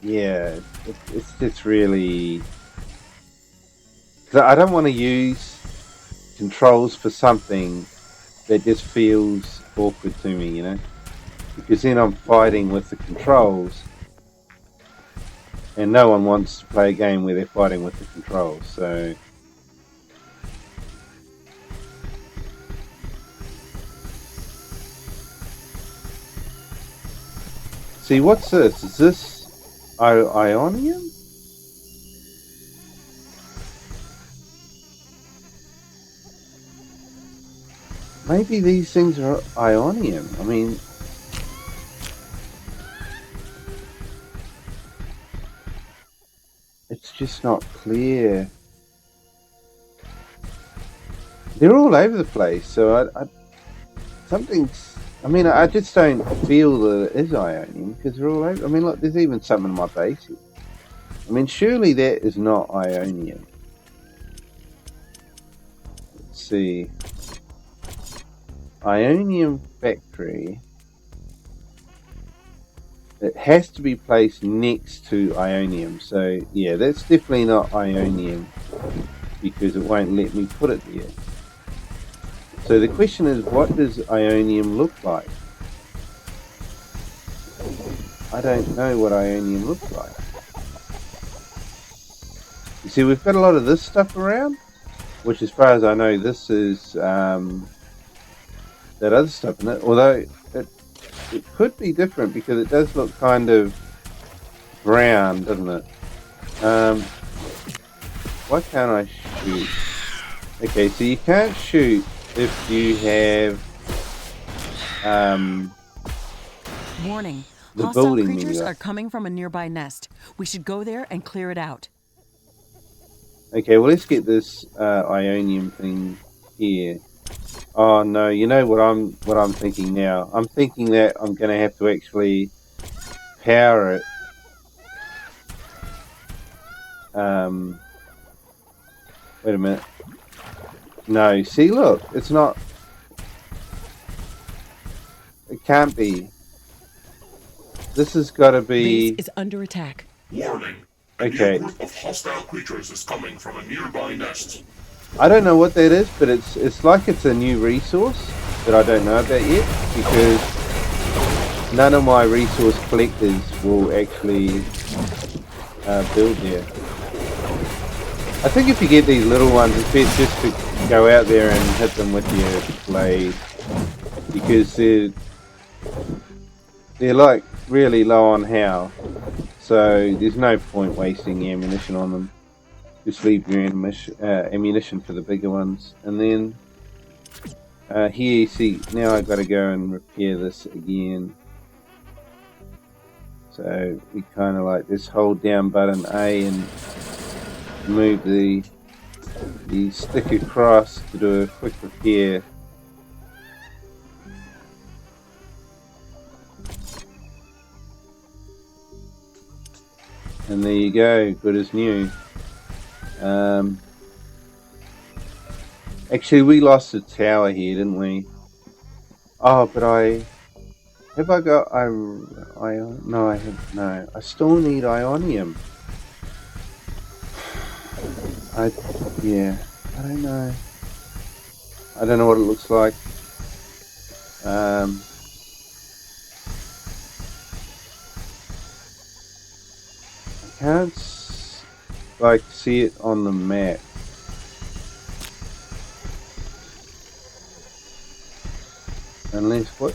it's just really. Cause I don't want to use controls for something that just feels awkward to me, you know, because then I'm fighting with the controls, and no one wants to play a game where they're fighting with the controls. So see, what's this? Is this Ionium? Maybe these things are Ionium. I mean, it's just not clear. They're all over the place, so something's. I mean, I just don't feel that it is Ionium because they're all over. I mean, look, there's even some in my base. I mean, surely that is not Ionium. Let's see. Ionium factory. It has to be placed next to Ionium. So, yeah, that's definitely not Ionium because it won't let me put it there. So the question is, what does Ionium look like? I don't know what Ionium looks like. You see, we've got a lot of this stuff around, which as far as I know, this is that other stuff in it, although it could be different because it does look kind of brown, doesn't it? Why can't I shoot? Okay, so you can't shoot if you have Warning. the Hostile building creatures menu. are coming from a nearby nest. We should go there and clear it out. Okay, well let's get this Ionium thing here. Oh no, you know what I'm thinking now? I'm thinking that I'm gonna have to actually power it. Wait a minute. No, see, look, it's not. It can't be. This has got to be. Base is under attack. Warning. Okay. A new group of hostile creatures is coming from a nearby nest. I don't know what that is, but it's like it's a new resource that I don't know about yet because none of my resource collectors will actually build there. I think if you get these little ones, it's best just to go out there and hit them with your blade because they're like really low on health, so there's no point wasting ammunition on them. Just leave your ammunition for the bigger ones. And then here you see, now I've got to go and repair this again. So we kind of like just hold down button A and move the stick across to do a quick repair. And there you go, good as new. Actually, we lost the tower here, didn't we? Oh, but have I got no, I have no. I still need Ionium. I don't know. I don't know what it looks like. I can't like see it on the map. Unless what?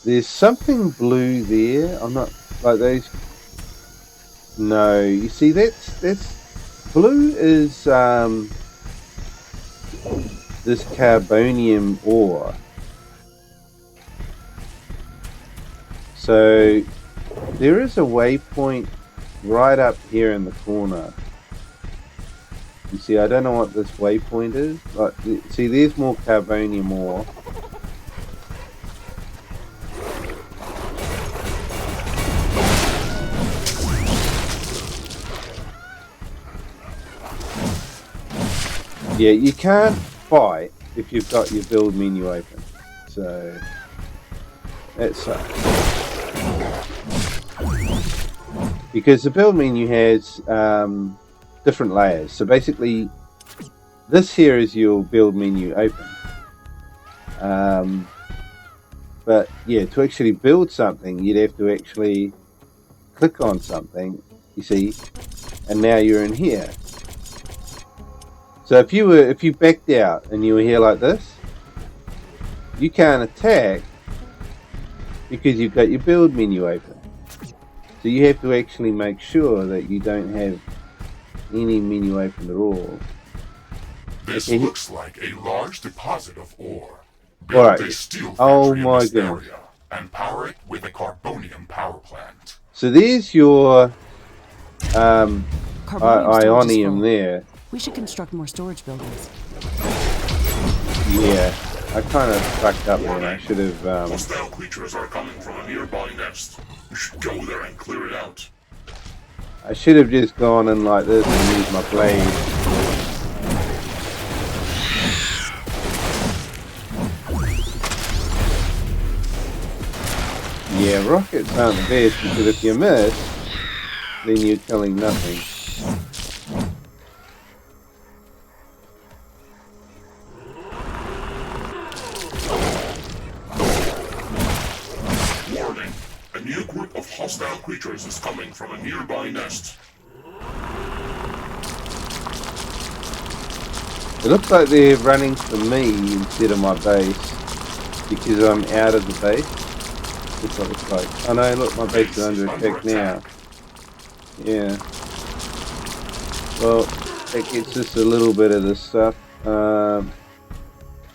There's something blue there. I'm not like those. No, you see that's blue is this carbonium ore. So there is a waypoint right up here in the corner. You see, I don't know what this waypoint is. Like, see, there's more carbonium ore. Yeah, you can't fight if you've got your build menu open. So that sucks. Because the build menu has different layers. So basically, this here is your build menu open. But yeah, to actually build something, you'd have to actually click on something, you see, and now you're in here. So if you backed out and you were here like this, you can't attack because you've got your build menu open. So you have to actually make sure that you don't have any menu open at all. This looks like a large deposit of ore. All right. Build a steel Oh factory in my this goodness. area and power it with a carbonium power plant. So there's your Carbonium storage is ionium full. there. We should construct more storage buildings. Yeah, I kind of fucked up there. I should have. Hostile creatures are coming from a nearby nest. You should go there and clear it out. I should have just gone in like this and used my blade. Yeah, rockets aren't the best because if you miss, then you're killing nothing. Warning! A new group of hostile creatures is coming from a nearby nest. It looks like they're running for me instead of my base because I'm out of the base. That's what it looks like. Oh no, look, my base is under attack now. Yeah. Well, that gets us a little bit of this stuff. I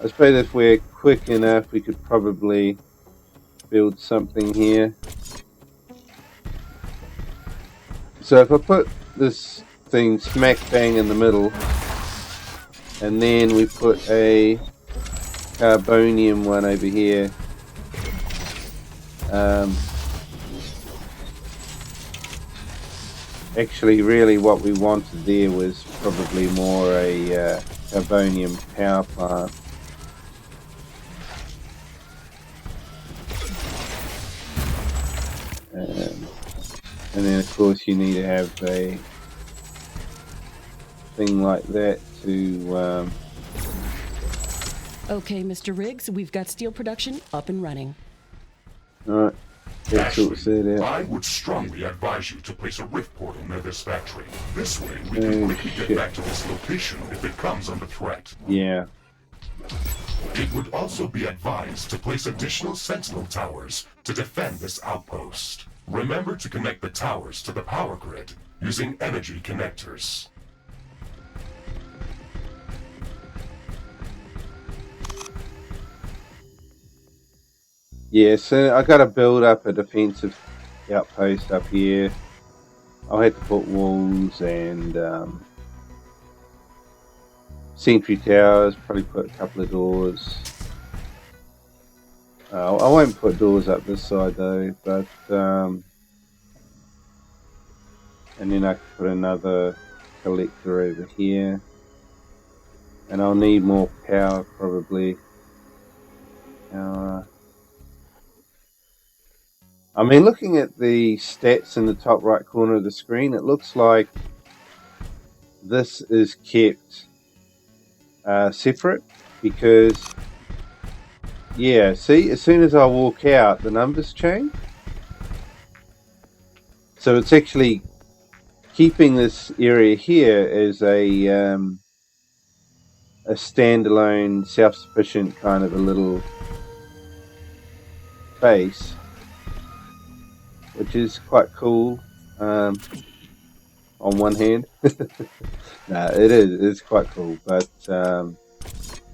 suppose if we're quick enough, we could probably build something here. So if I put this thing smack bang in the middle, and then we put a carbonium one over here. Actually, really what we wanted there was probably more a carbonium power plant. And then of course you need to have a thing like that to Okay, Mr. Riggs, we've got steel production up and running. alright, that's all set out. I would strongly advise you to place a rift portal near this factory. This way, we can quickly get back to this location if it comes under threat. Yeah. It would also be advised to place additional sentinel towers to defend this outpost. Remember to connect the towers to the power grid using energy connectors. Yeah, so I gotta build up a defensive outpost up here. I'll have to put walls and sentry towers, probably put a couple of doors. I won't put doors up this side though, but and then I can put another collector over here. And I'll need more power probably. I mean, looking at the stats in the top right corner of the screen, it looks like this is kept separate because, yeah, see, as soon as I walk out, the numbers change. So it's actually keeping this area here as a standalone, self-sufficient kind of a little base, which is quite cool. On one hand, no, it's quite cool, but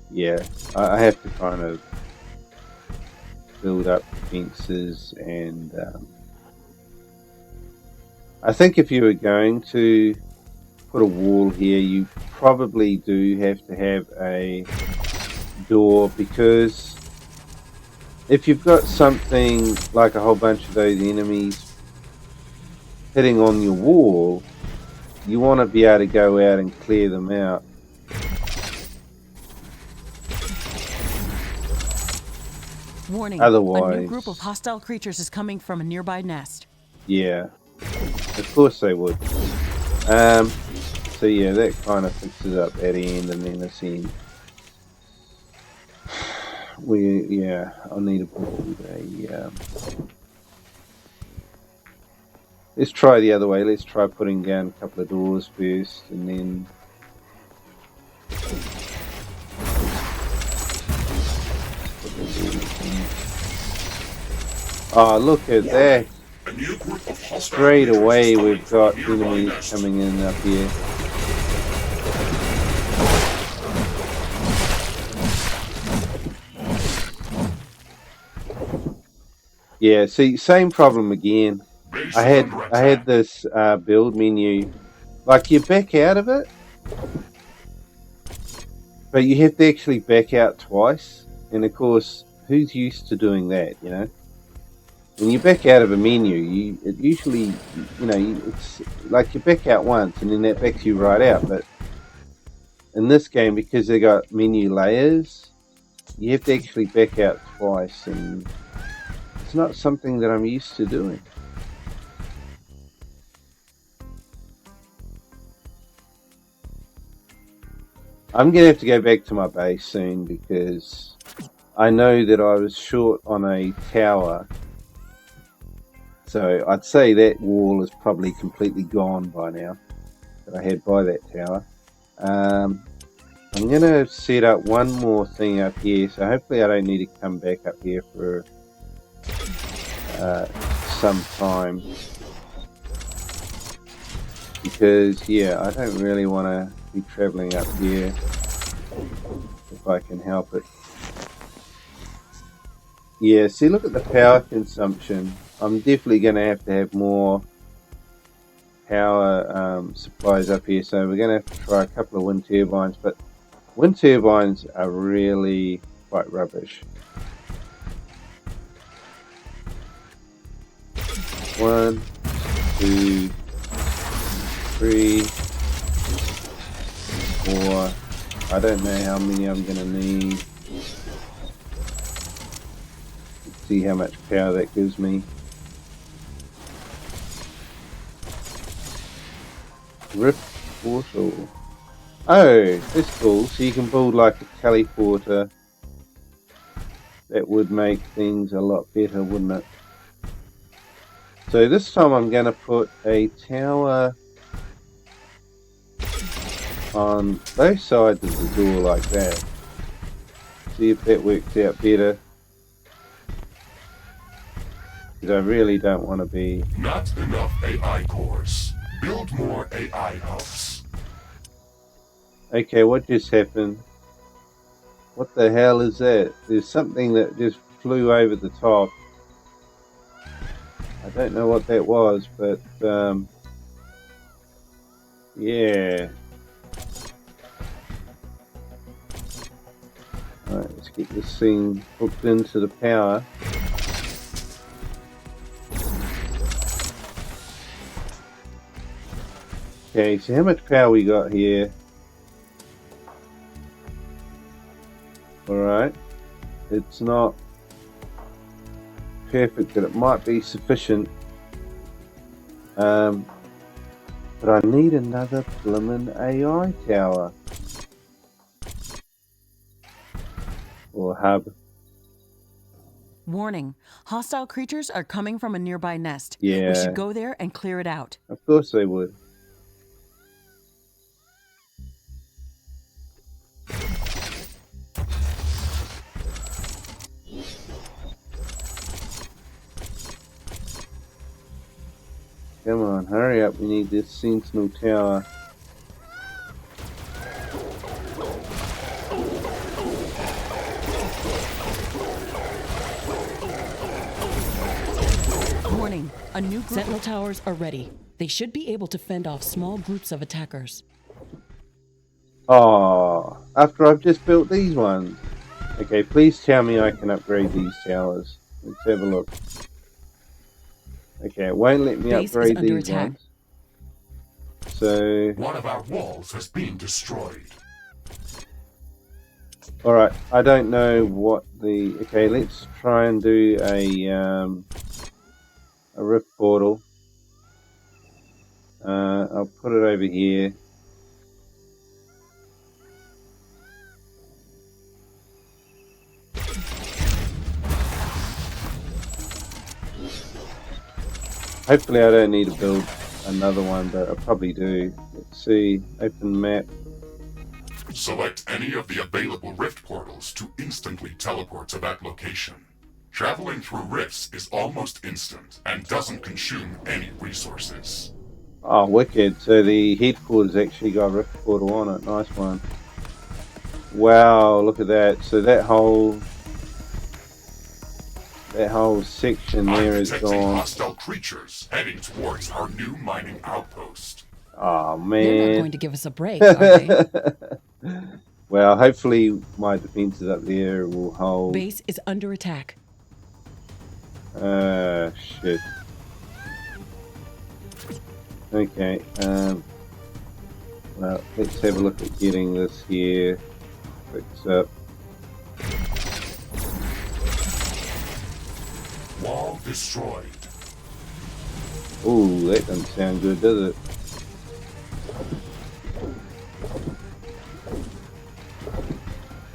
yeah, I have to kind of build up defenses, and I think if you were going to put a wall here, you probably do have to have a door, because if you've got something like a whole bunch of those enemies hitting on your wall, you want to be able to go out and clear them out. Warning, Otherwise, a new group of hostile creatures is coming from a nearby nest. Yeah, of course they would. So yeah, that kind of fixes up that end, and then this end. I'll need to build a. Let's try the other way. Let's try putting down a couple of doors first, and then. Oh, look at that! Straight away, we've got enemies coming in up here. Yeah, see, same problem again. I had this build menu, like you back out of it, but you have to actually back out twice. And of course, who's used to doing that, you know? When you back out of a menu, it usually, it's like you back out once and then that backs you right out. But in this game, because they got menu layers, you have to actually back out twice, and it's not something that I'm used to doing. I'm going to have to go back to my base soon, because I know that I was short on a tower. So I'd say that wall is probably completely gone by now that I had by that tower. I'm going to set up one more thing up here, so hopefully I don't need to come back up here for some time. Because, yeah, I don't really want to be travelling up here if I can help it. Yeah, see, look at the power consumption. I'm definitely going to have more power supplies up here, so we're going to have to try a couple of wind turbines, but wind turbines are really quite rubbish. 1, 2, 3, 4. I don't know how many I'm going to need. Let's see how much power that gives me. Rift portal. Oh, that's cool. So you can build like a teleporter. That would make things a lot better, wouldn't it? So this time I'm going to put a tower on both sides of the door like that. See if that works out better. Because I really don't want to be... Not enough AI cores. Build more AI hubs. Okay, what just happened? What the hell is that? There's something that just flew over the top. I don't know what that was, but yeah. Alright, let's get this thing hooked into the power. Okay, so how much power we got here? Alright, it's not perfect, but it might be sufficient. But I need another blimmin' AI tower. Or hub. Warning, hostile creatures are coming from a nearby nest. Yeah. We should go there and clear it out. Of course they would. Come on, hurry up. We need this sentinel tower. Warning, a new group Sentinel towers are ready. They should be able to fend off small groups of attackers. Oh, after I've just built these ones. Okay, please tell me I can upgrade these towers. Let's have a look. Okay, it won't let me Base upgrade is under these attack. ones. So, One of our walls has been destroyed. alright, I don't know what the... Okay, let's try and do a rift portal. I'll put it over here. Hopefully I don't need to build another one, but I probably do. Let's see, open map. Select any of the available rift portals to instantly teleport to that location. Traveling through rifts is almost instant and doesn't consume any resources. Oh, wicked. So the headquarters actually got a rift portal on it. Nice one. Wow, look at that. So that whole section there is Detecting gone. hostile creatures heading towards our new mining outpost. Oh, They're not man. going to give us a break, are they? Well, hopefully my defenses up there will hold. Base is under attack. Shit. Okay, well, let's have a look at getting this here fixed up. Wall destroyed. Ooh, that doesn't sound good, does it?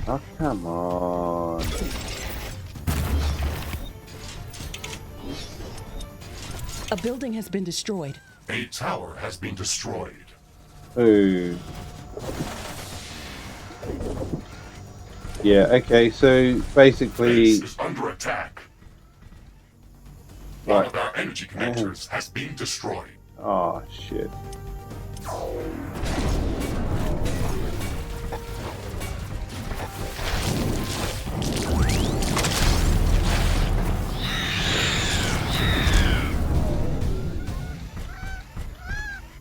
Oh, come on. A building has been destroyed. A tower has been destroyed. Ooh. Yeah, okay, so basically... Base is under attack. One Right. of our energy connectors has been destroyed. Oh, shit.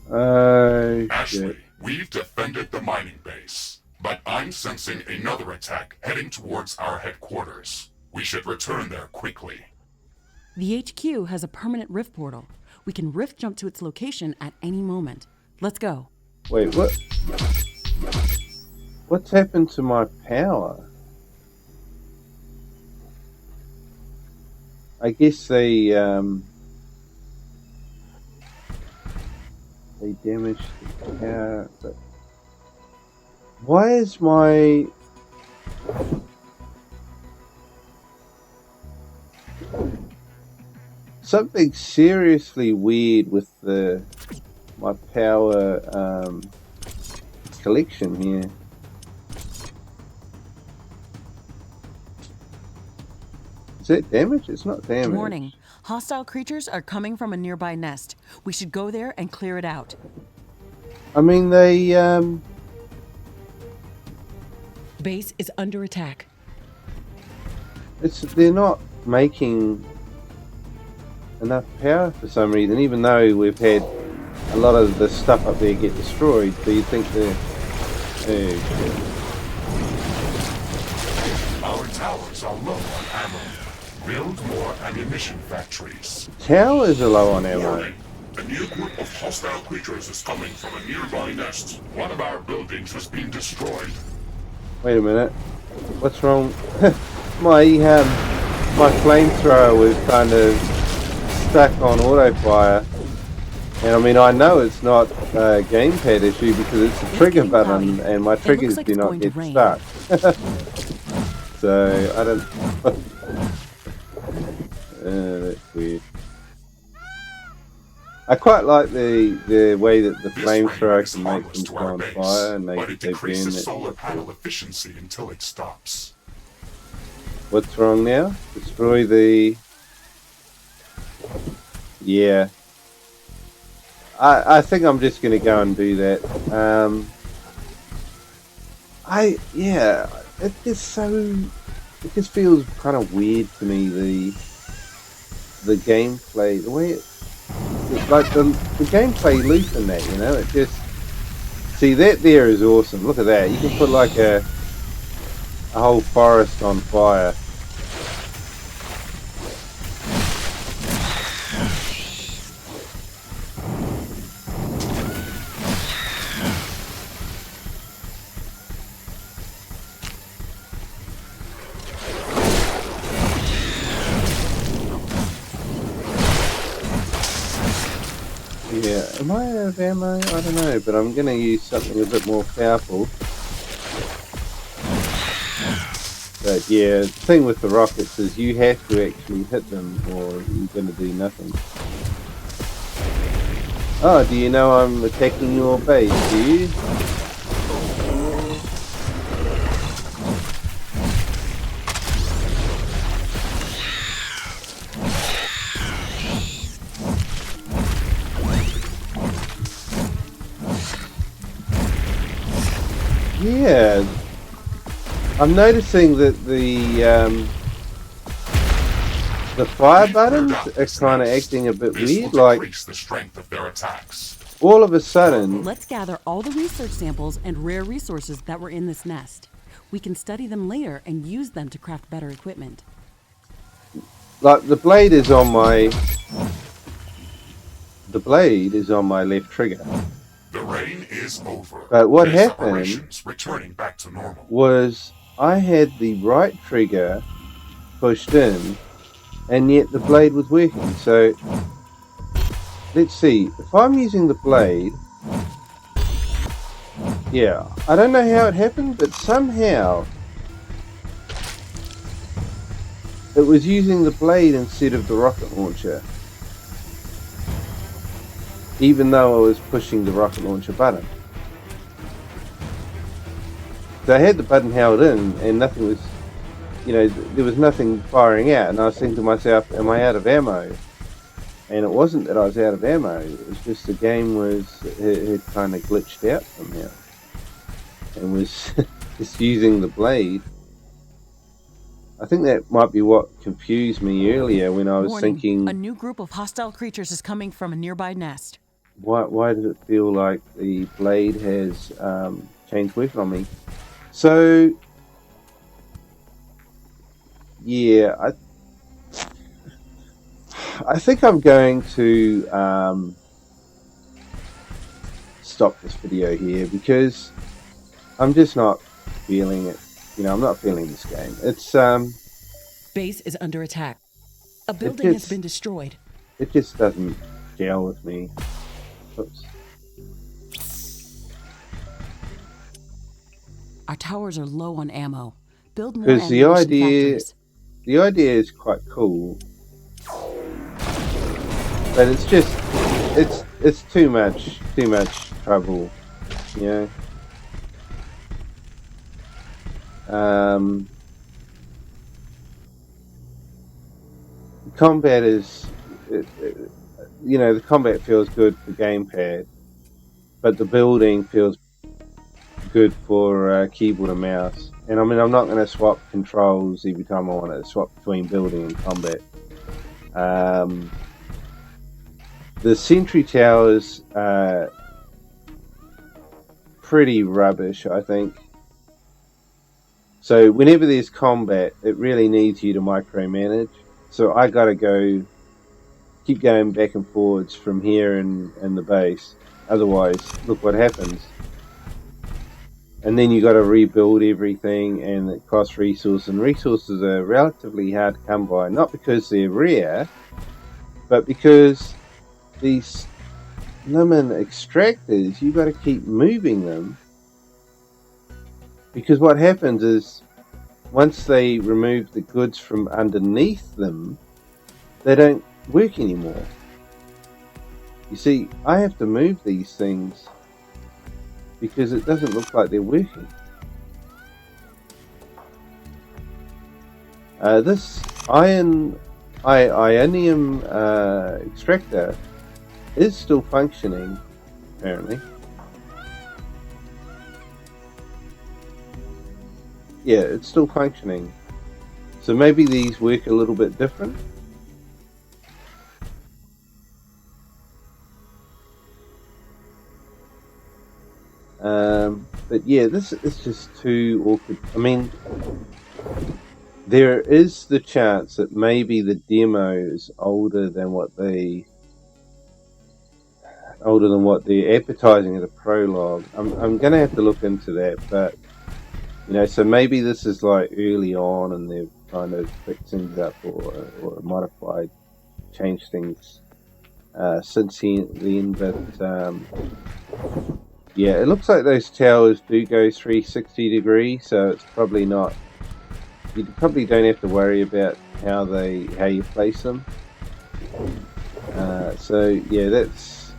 Oh, Ashley, shit. we've defended the mining base, but I'm sensing another attack heading towards our headquarters. We should return there quickly. The HQ has a permanent rift portal. We can rift jump to its location at any moment. Let's go. Wait, what? What's happened to my power? I guess they damaged the power, but why is my something seriously weird with my power collection here? Is that damage? It's not damage. Warning. Hostile creatures are coming from a nearby nest. We should go there and clear it out. I mean, they Base is under attack. they're not making enough power for some reason, even though we've had a lot of the stuff up there get destroyed. So you think they're... Oh, Our towers are low on ammo. Build more ammunition factories. shit. Towers are low on ammo. Warning. A new group of hostile creatures is coming from a nearby nest. One of our buildings has been destroyed. Wait a minute. What's wrong? my flamethrower was kind of stuck on auto fire. And I mean, I know it's not a gamepad issue because it's a trigger button and my triggers like do it's not going to get rain. stuck. So, I don't... that's weird. I quite like the way that the This rain flamethrower is can make harmless them to go our on base, fire and but it they burn decreases it. solar panel efficiency until it stops. What's wrong now? Destroy the... Yeah. I think I'm just going to go and do that. It just feels kind of weird to me, the gameplay, the way it's like the gameplay loop in that, you know, it just, see, that there is awesome. Look at that. You can put like a whole forest on fire. Yeah, am I out of ammo? I don't know, but I'm going to use something a bit more powerful. But yeah, the thing with the rockets is you have to actually hit them or you're going to do nothing. Oh, do you know I'm attacking your base, do you? Yeah, I'm noticing that the fire buttons are kind of acting a bit weird, like the strength of their attacks. all of a sudden. Let's gather all the research samples and rare resources that were in this nest. We can study them later and use them to craft better equipment. Like the blade is on my left trigger. The rain is over. But what Base happened operations returning back to normal. was I had the right trigger pushed in, and yet the blade was working. So let's see, if I'm using the blade, yeah, I don't know how it happened, but somehow it was using the blade instead of the rocket launcher, even though I was pushing the rocket launcher button. So I had the button held in and nothing was, you know, there was nothing firing out, and I was thinking to myself, am I out of ammo? And it wasn't that I was out of ammo, it was just the game had kind of glitched out somehow and was just using the blade. I think that might be what confused me earlier when I was Warning, thinking, a new group of hostile creatures is coming from a nearby nest. why does it feel like the blade has changed weapon on me? So yeah, I think I'm going to stop this video here because I'm just not feeling it. You know, I'm not feeling this game. It's Base is under attack. A building has been destroyed. It just doesn't gel with me. Oops. Our towers are low on ammo. Build more Because the ammunition idea factories. is quite cool, but it's just it's too much trouble, you know. Combat is, you know, the combat feels good for gamepad, but the building feels good for keyboard and mouse. And I mean, I'm not going to swap controls every time I want to swap between building and combat. The sentry towers are pretty rubbish, I think. So whenever there's combat, it really needs you to micromanage. So I gotta keep going back and forwards from here and the base. Otherwise, look what happens. And then you gotta rebuild everything, and it costs resources. And resources are relatively hard to come by, not because they're rare, but because these lemon extractors, you gotta keep moving them. Because what happens is, once they remove the goods from underneath them, they don't work anymore. You see, I have to move these things because it doesn't look like they're working. This ionium extractor is still functioning, apparently. Yeah, it's still functioning. So maybe these work a little bit different. But yeah, this is just too awkward. I mean, there is the chance that maybe the demo is older than what they're advertising as a prologue. I'm gonna have to look into that, but you know, so maybe this is like early on and they've kind of fixed things up or modified, changed things since then. But yeah, it looks like those towers do go 360 degrees, so it's probably not. You probably don't have to worry about how you place them. So yeah, that's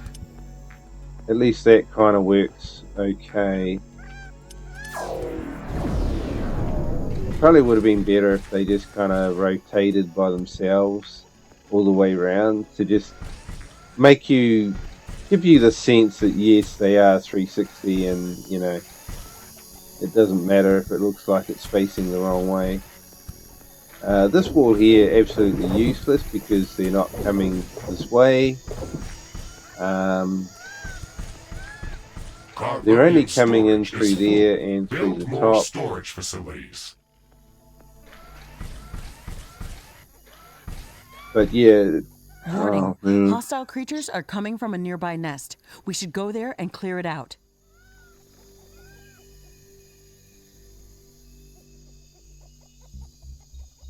at least that kind of works okay. It probably would have been better if they just kind of rotated by themselves all the way around to just give you the sense that yes, they are 360, and you know, it doesn't matter if it looks like it's facing the wrong way. This wall here, absolutely useless because they're not coming this way. They're only coming in through there and through the top. Storage facilities. But yeah. Warning. Oh, Hostile creatures are coming from a nearby nest. We should go there and clear it out.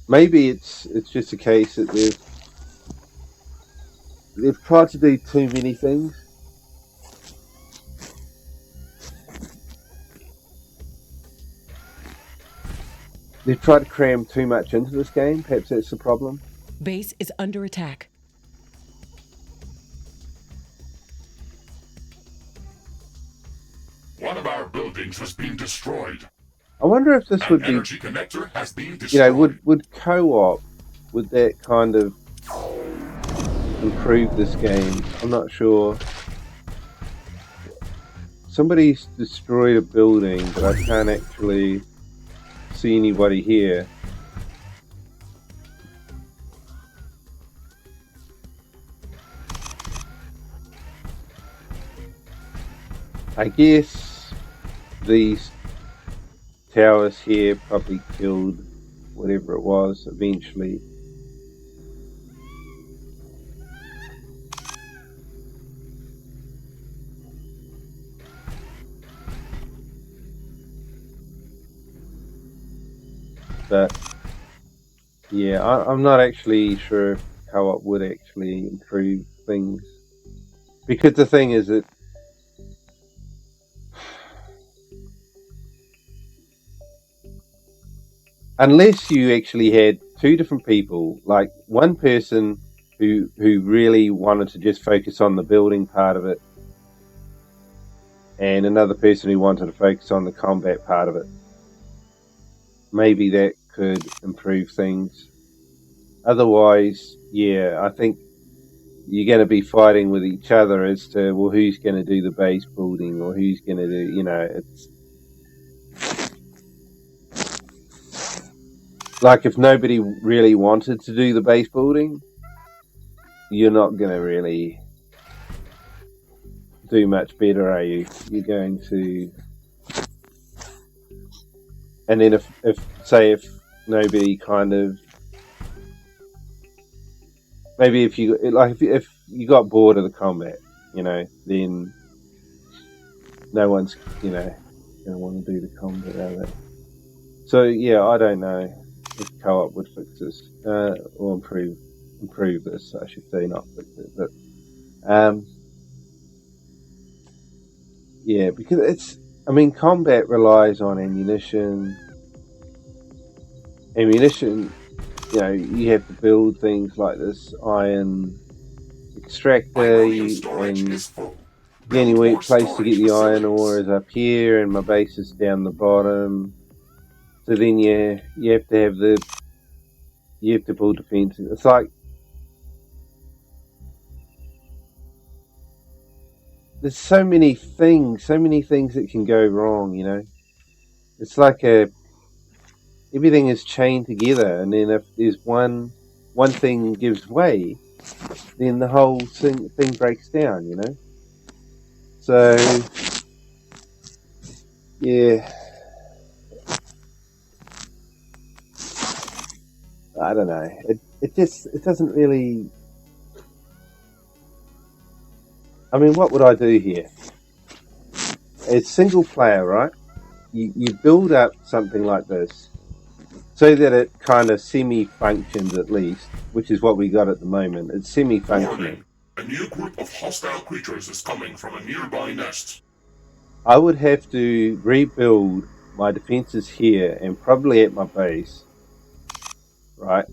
Maybe it's just a case that they've tried to do too many things. They've tried to cram too much into this game. Perhaps that's the problem. Base is under attack. One of our buildings has been destroyed. I wonder if this would be, energy connector has been destroyed. you know, would co-op, would that kind of improve this game? I'm not sure. Somebody's destroyed a building, but I can't actually see anybody here. I guess these towers here probably killed whatever it was eventually. But yeah, I'm not actually sure if co-op would actually improve things, because the thing is that unless you actually had two different people, like one person who really wanted to just focus on the building part of it, and another person who wanted to focus on the combat part of it, maybe that could improve things. Otherwise, yeah, I think you're going to be fighting with each other as to, well, who's going to do the base building or who's going to do, you know, it's like if nobody really wanted to do the base building, you're not going to really do much better, are you? You're going to, and then if nobody kind of, maybe if you got bored of the combat, you know, then no one's, you know, going to want to do the combat out of it. So yeah, I don't know if co-op would fix this or improve this, I should say, not fix it, but yeah, because it's, I mean, combat relies on ammunition. You know, you have to build things like this iron extractor, and the only place to get the iron ore is up here, and my base is down the bottom. So then you have to build defenses. It's like, there's so many things that can go wrong, you know. It's like everything is chained together, and then if there's one thing gives way, then the whole thing breaks down, you know. So yeah, I don't know. It doesn't really. I mean, what would I do here? It's single player, right? You build up something like this so that it kind of semi-functions at least, which is what we got at the moment. It's semi-functioning. Warning. A new group of hostile creatures is coming from a nearby nest. I would have to rebuild my defenses here and probably at my base, right?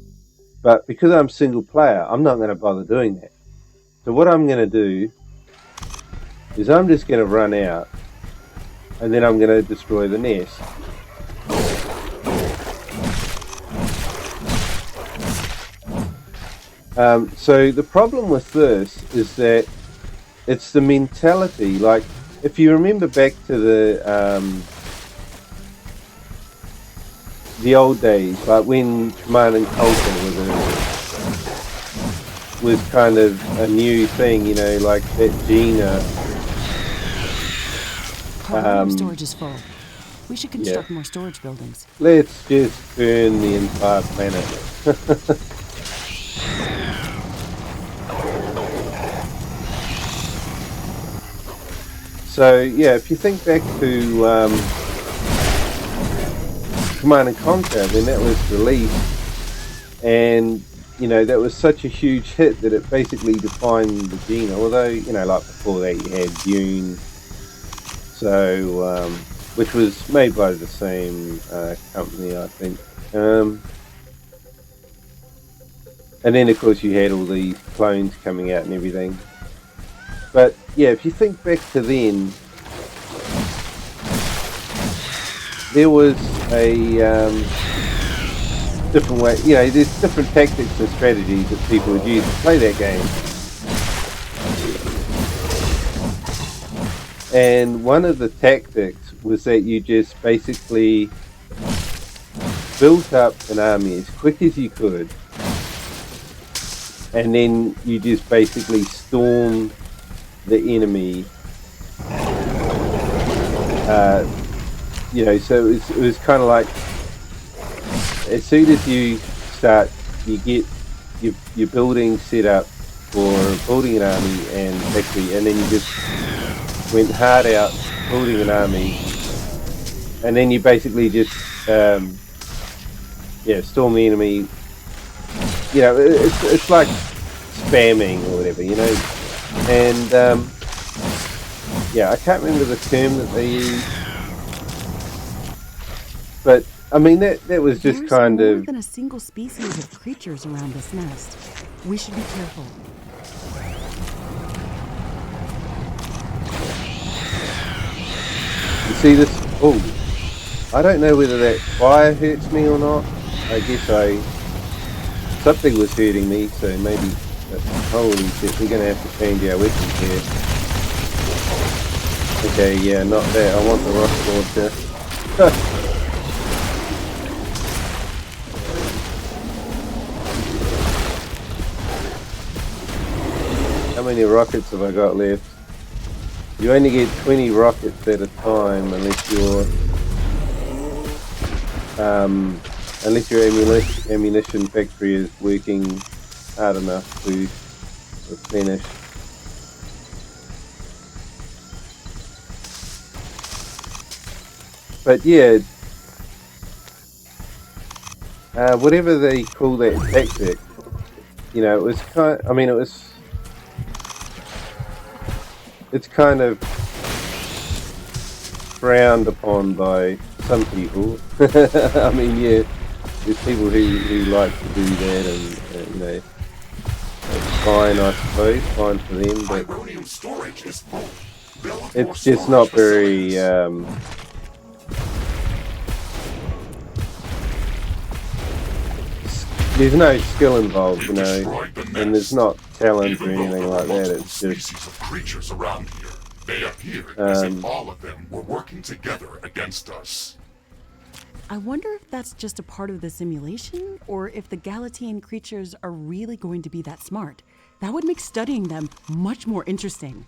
But because I'm single player, I'm not going to bother doing that. So what I'm going to do is I'm just going to run out and then I'm going to destroy the nest. So the problem with this is that it's the mentality. Like, if you remember back to the old days, like when Command and Conquer was kind of a new thing, you know, like that Gina. Storage is full. We should construct more storage buildings. Let's just burn the entire planet. So yeah, if you think back to Command and Conquer, when that was released, and you know that was such a huge hit that it basically defined the genre. Although, you know, like before that you had Dune, so which was made by the same company, I think. And then of course you had all these clones coming out and everything. But yeah, if you think back to then, there was a different way, you know, there's different tactics and strategies that people would use to play that game. And one of the tactics was that you just basically built up an army as quick as you could, and then you just basically stormed the enemy. You know, so it was kind of like, as soon as you start, you get your building set up for building an army and factory, and then you just went hard out building an army, and then you basically just storm the enemy. You know, it's like spamming or whatever, you know. And I can't remember the term that they used, but I mean that was just There's kind more of than a single species of creatures around this nest. We should be careful. You see this? Oh, I don't know whether that fire hurts me or not. I guess something was hurting me, so maybe. Holy shit, we're gonna have to change our weapons here. Okay, yeah, not that. I want the rocket launcher. How many rockets have I got left? You only get 20 rockets at a time unless your ammunition factory is working hard enough to replenish. But yeah, whatever they call that tactic, you know, it was kind. I mean, it's kind of frowned upon by some people. I mean, yeah, there's people who like to do that, and you know, it's fine, I suppose, fine for them, but it's just not very. There's no skill involved, you know, and there's not talent or anything like that. It's just creatures around here. They appeared as if all of them were working together against us. I wonder if that's just a part of the simulation, or if the Galatian creatures are really going to be that smart. That would make studying them much more interesting.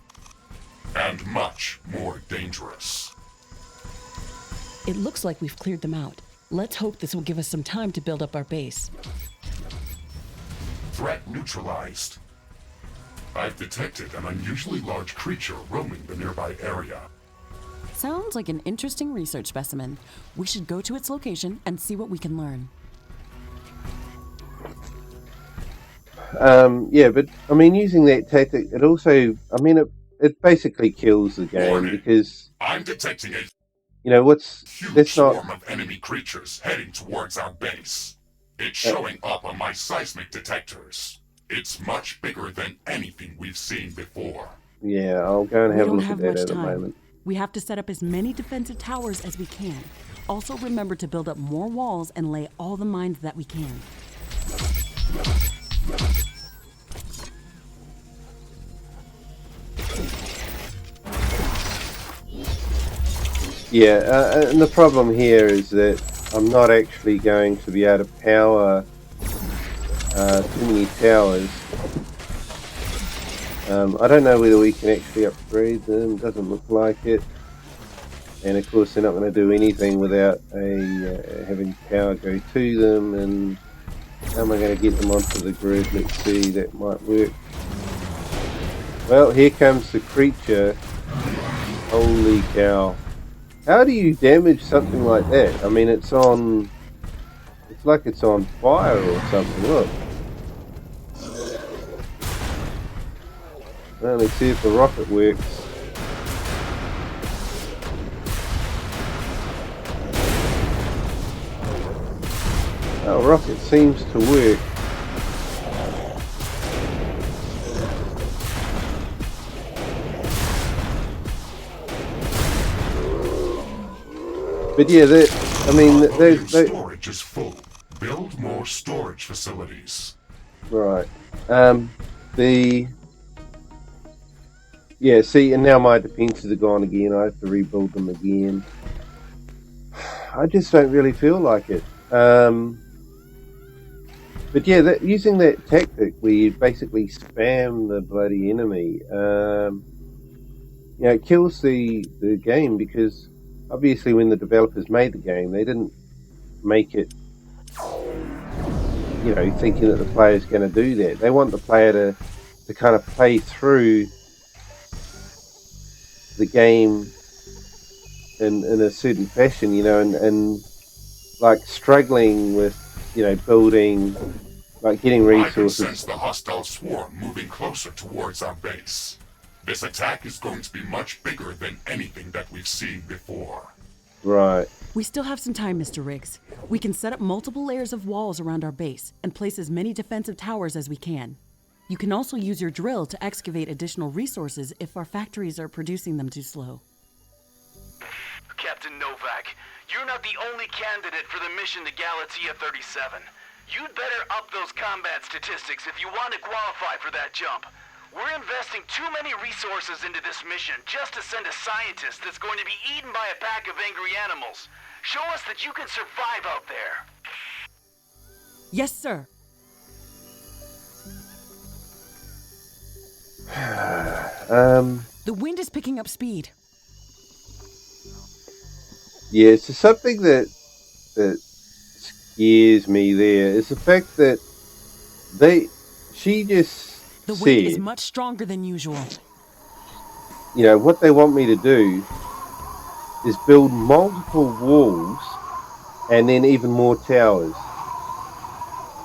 And much more dangerous. It looks like we've cleared them out. Let's hope this will give us some time to build up our base. Threat neutralized. I've detected an unusually large creature roaming the nearby area. Sounds like an interesting research specimen. We should go to its location and see what we can learn. Yeah, but I mean, using that tactic, it also, I mean, it basically kills the game. Warning. Because, I'm detecting a you know, huge that's not, swarm of enemy creatures heading towards our base. It's showing up on my seismic detectors. It's much bigger than anything we've seen before. yeah, I'll go and We have a don't look have at that much at the time. moment. We have to set up as many defensive towers as we can. Also remember to build up more walls and lay all the mines that we can. Yeah, and the problem here is that I'm not actually going to be able to power too many towers. I don't know whether we can actually upgrade them, doesn't look like it. And of course they're not going to do anything without having power go to them, and how am I going to get them onto the grid? Let's see, that might work. Well, here comes the creature. Holy cow. How do you damage something like that? I mean, it's like it's on fire or something, look. Well, let's see if the rocket works. Oh, rocket seems to work. But yeah, Storage is full. Build more storage facilities. right. Yeah, see, and now my defenses are gone again. I have to rebuild them again. I just don't really feel like it. But yeah, using that tactic where you basically spam the bloody enemy, it kills the game, because obviously when the developers made the game, they didn't make it, thinking that the player's going to do that. They want the player to kind of play through the game in a certain fashion, and like struggling with, building, like getting resources. I can sense the hostile swarm moving closer towards our base. This attack is going to be much bigger than anything that we've seen before. Right. We still have some time, Mr. Riggs. We can set up multiple layers of walls around our base and place as many defensive towers as we can. You can also use your drill to excavate additional resources if our factories are producing them too slow. Captain Novak, you're not the only candidate for the mission to Galatia 37. You'd better up those combat statistics if you want to qualify for that jump. We're investing too many resources into this mission just to send a scientist that's going to be eaten by a pack of angry animals. Show us that you can survive out there. Yes, sir. The wind is picking up speed. Yeah, so something that scares me there is the fact that she just The said, wind is much stronger than usual. What they want me to do is build multiple walls and then even more towers.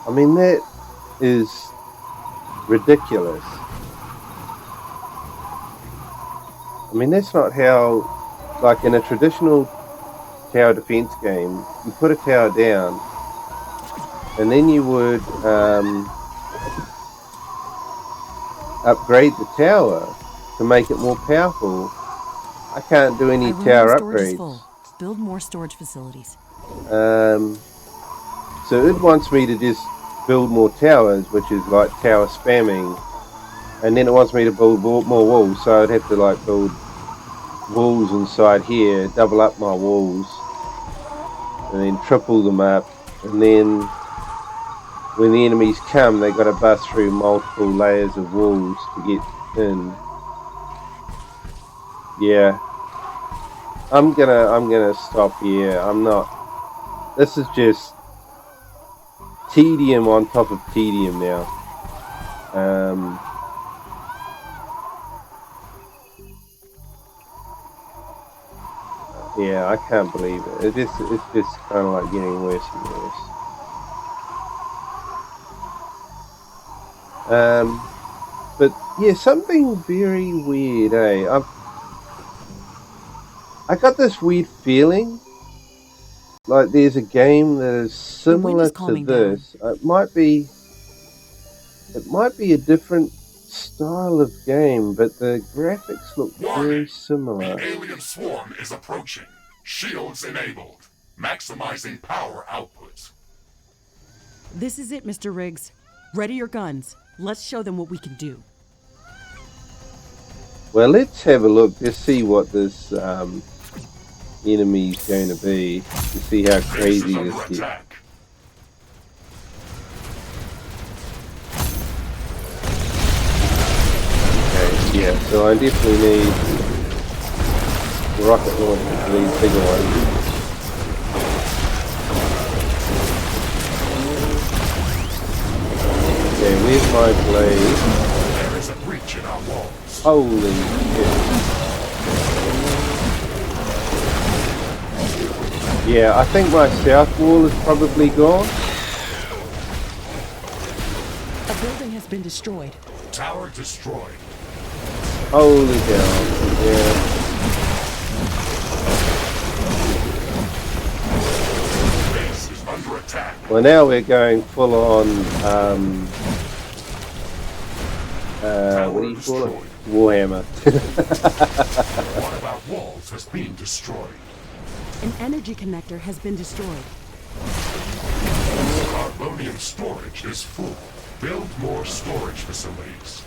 I mean, that is ridiculous. I mean, that's not how, like in a traditional tower defense game, you put a tower down and then you would upgrade the tower to make it more powerful. I can't do any tower storage is upgrades. full. Build more storage facilities. So it wants me to just build more towers, which is like tower spamming, and then it wants me to build more walls, so I'd have to like build walls inside here, double up my walls, and then triple them up, and then when the enemies come, they got to bust through multiple layers of walls to get in. Yeah, I'm gonna stop here. I'm not. This is just tedium on top of tedium now. Yeah, I can't believe it. It's just kind of like getting worse and worse. But yeah, something very weird, eh? I got this weird feeling like there's a game that is The wind similar is to calming this. It might be a different style of game, but the graphics look very similar. The alien swarm is approaching. Shields enabled. Maximizing power output. This is it, Mr. Riggs. Ready your guns. Let's show them what we can do. Well, let's have a look to see what this enemy's going to be, to see how crazy this gets. Okay, yeah, so I definitely need rocket launcher for these bigger ones. Okay, where's my blade? There is a breach in our walls. Holy shit. Yeah, I think my south wall is probably gone. A building has been destroyed. Tower destroyed. Holy cow. Yeah. Base is under attack. Well, now we're going full on, what do you call it? Warhammer. One of our walls has been destroyed. An energy connector has been destroyed. Carbonium storage is full. Build more storage facilities.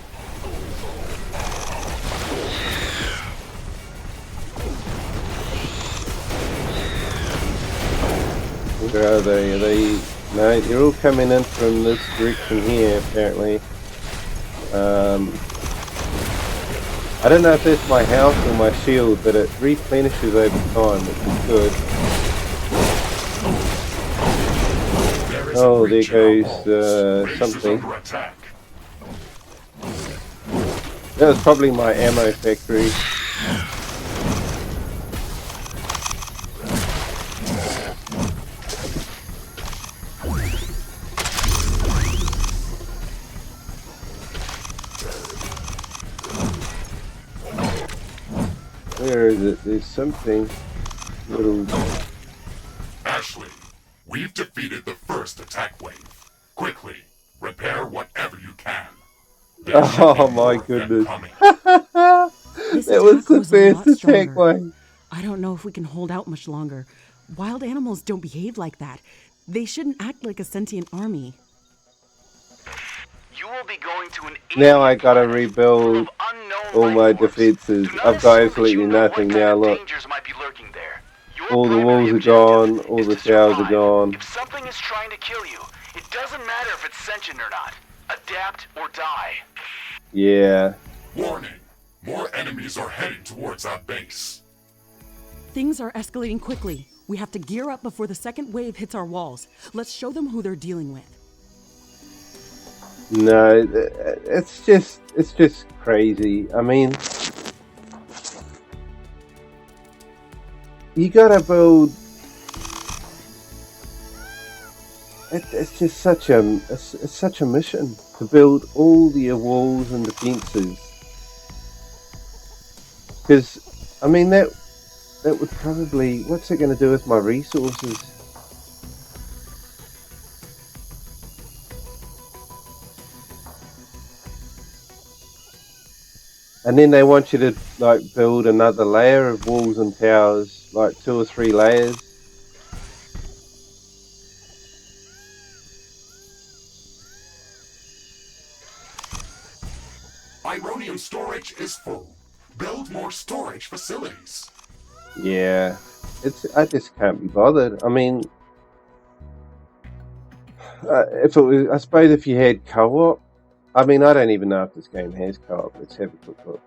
Where are they? Are they... No, they're all coming in from this direction here, apparently. I don't know if that's my health or my shield, but it replenishes over time, which is good. Oh, there goes something. That was probably my ammo factory. Where is it? There's something little... Ashley, we've defeated the first attack wave. Quickly, repair whatever you can. Oh my goodness. This That was attack the a lot best attack stronger. wave. I don't know if we can hold out much longer. Wild animals don't behave like that. They shouldn't act like a sentient army. You will be going to an Now I gotta planet rebuild full of unknown all my life forms. defenses. Do not I've got assume that absolutely you know what nothing kind now, of look. dangers might be lurking there. Your All the primary walls are objective gone, all is the to towers are survive. gone. If something is trying to kill you, it doesn't matter if it's sentient or not. Adapt or die. Yeah. Warning, more enemies are heading towards our base. Things are escalating quickly. We have to gear up before the second wave hits our walls. Let's show them who they're dealing with. No, it's just crazy. I mean, you gotta build. It's just such it's such a mission to build all the walls and defenses. Because, I mean, that would probably, what's it going to do with my resources? And then they want you to like build another layer of walls and towers, like 2 or 3 layers. Ironium storage is full. Build more more storage facilities. Yeah, I just can't be bothered. I mean, if it was, I suppose if you had co-op, I mean, I don't even know if this game has co-op. Let's have a quick look.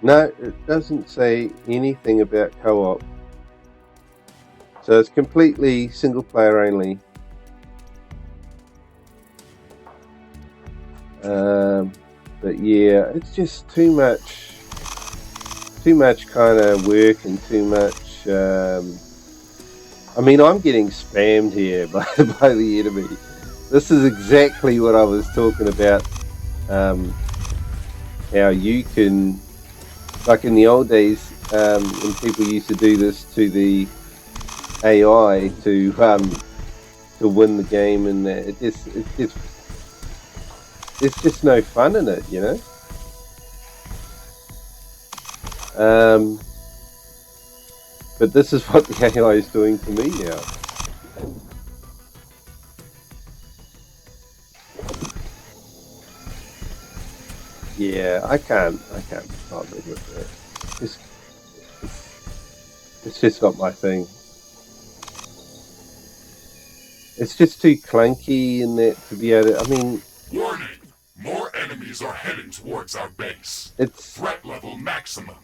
No, it doesn't say anything about co-op. So it's completely single player only. But yeah, it's just too much kind of work and too much. I mean, I'm getting spammed here by the enemy. This is exactly what I was talking about. How you can, like in the old days, when people used to do this to the AI to win the game, and it's just no fun in it, you know. But this is what the AI is doing to me now. Yeah, I can't be bothered with it. It's just not my thing. It's just too clunky in that to be able to, I mean... Warning! More enemies are heading towards our base. It's... Threat level maximum.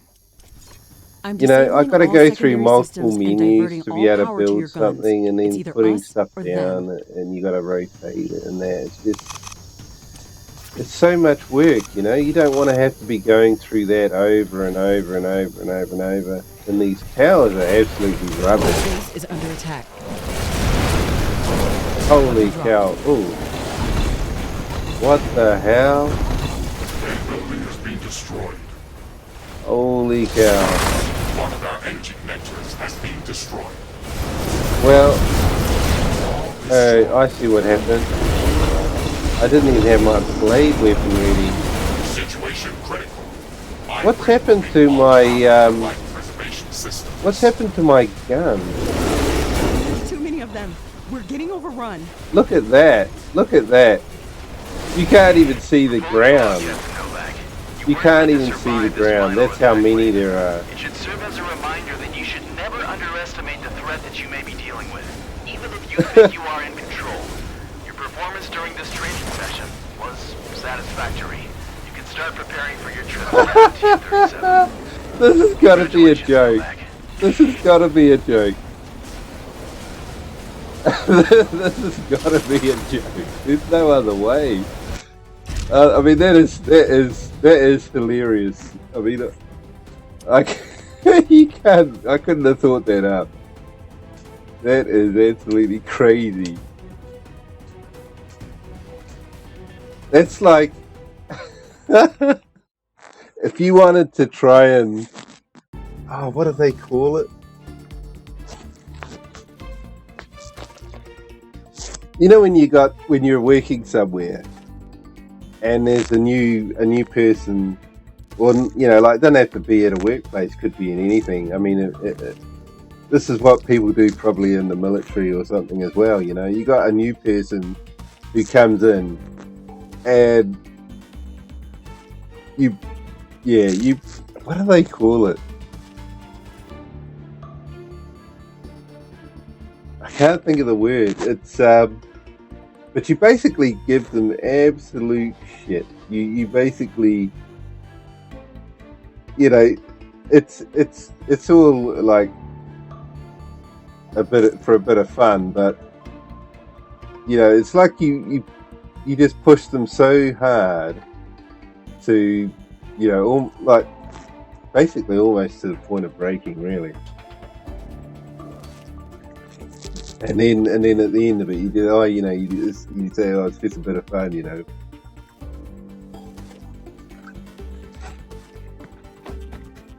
You know, I've got to go through multiple menus to be able to build something, and then putting stuff down, and you got to rotate it and that. It's just... It's so much work, you know. You don't want to have to be going through that over and over and over and over and over. And these towers are absolutely rubbish. The base is under attack. Holy cow. Ooh. What the hell? That building has been destroyed. Holy cow. One of our energy connectors has been destroyed. Well, I see what happened. I didn't even have my blade weapon ready. Situation critical. What's happened to my what's happened to my gun? Too many of them. We're getting overrun. Look at that. Look at that. You can't even see the ground. You can't even see the ground. That's how many there are. It should serve as a reminder that you should never underestimate the threat that you may be dealing with, even if you think you are in control. Your performance during this training session was satisfactory. You can start preparing for your trip to Tier 37. This has got to be a joke. This has got to be a joke. This has got to be a joke. There's no other way. I mean, that is hilarious. I mean, I couldn't have thought that up. That is absolutely crazy. That's like if you wanted to try and what do they call it? You know, when you're working somewhere and there's a new person, or you know, like, doesn't have to be at a workplace, could be in anything. I mean, this is what people do probably in the military or something as well. You know, you got a new person who comes in, and you what do they call it? I can't think of the word. It's but you basically give them absolute shit. You basically, you know, it's all like a bit of fun, but you know, it's like you just push them so hard to, you know, like basically almost to the point of breaking, really. And then at the end of it, you do, you know, you say, it's just a bit of fun, you know.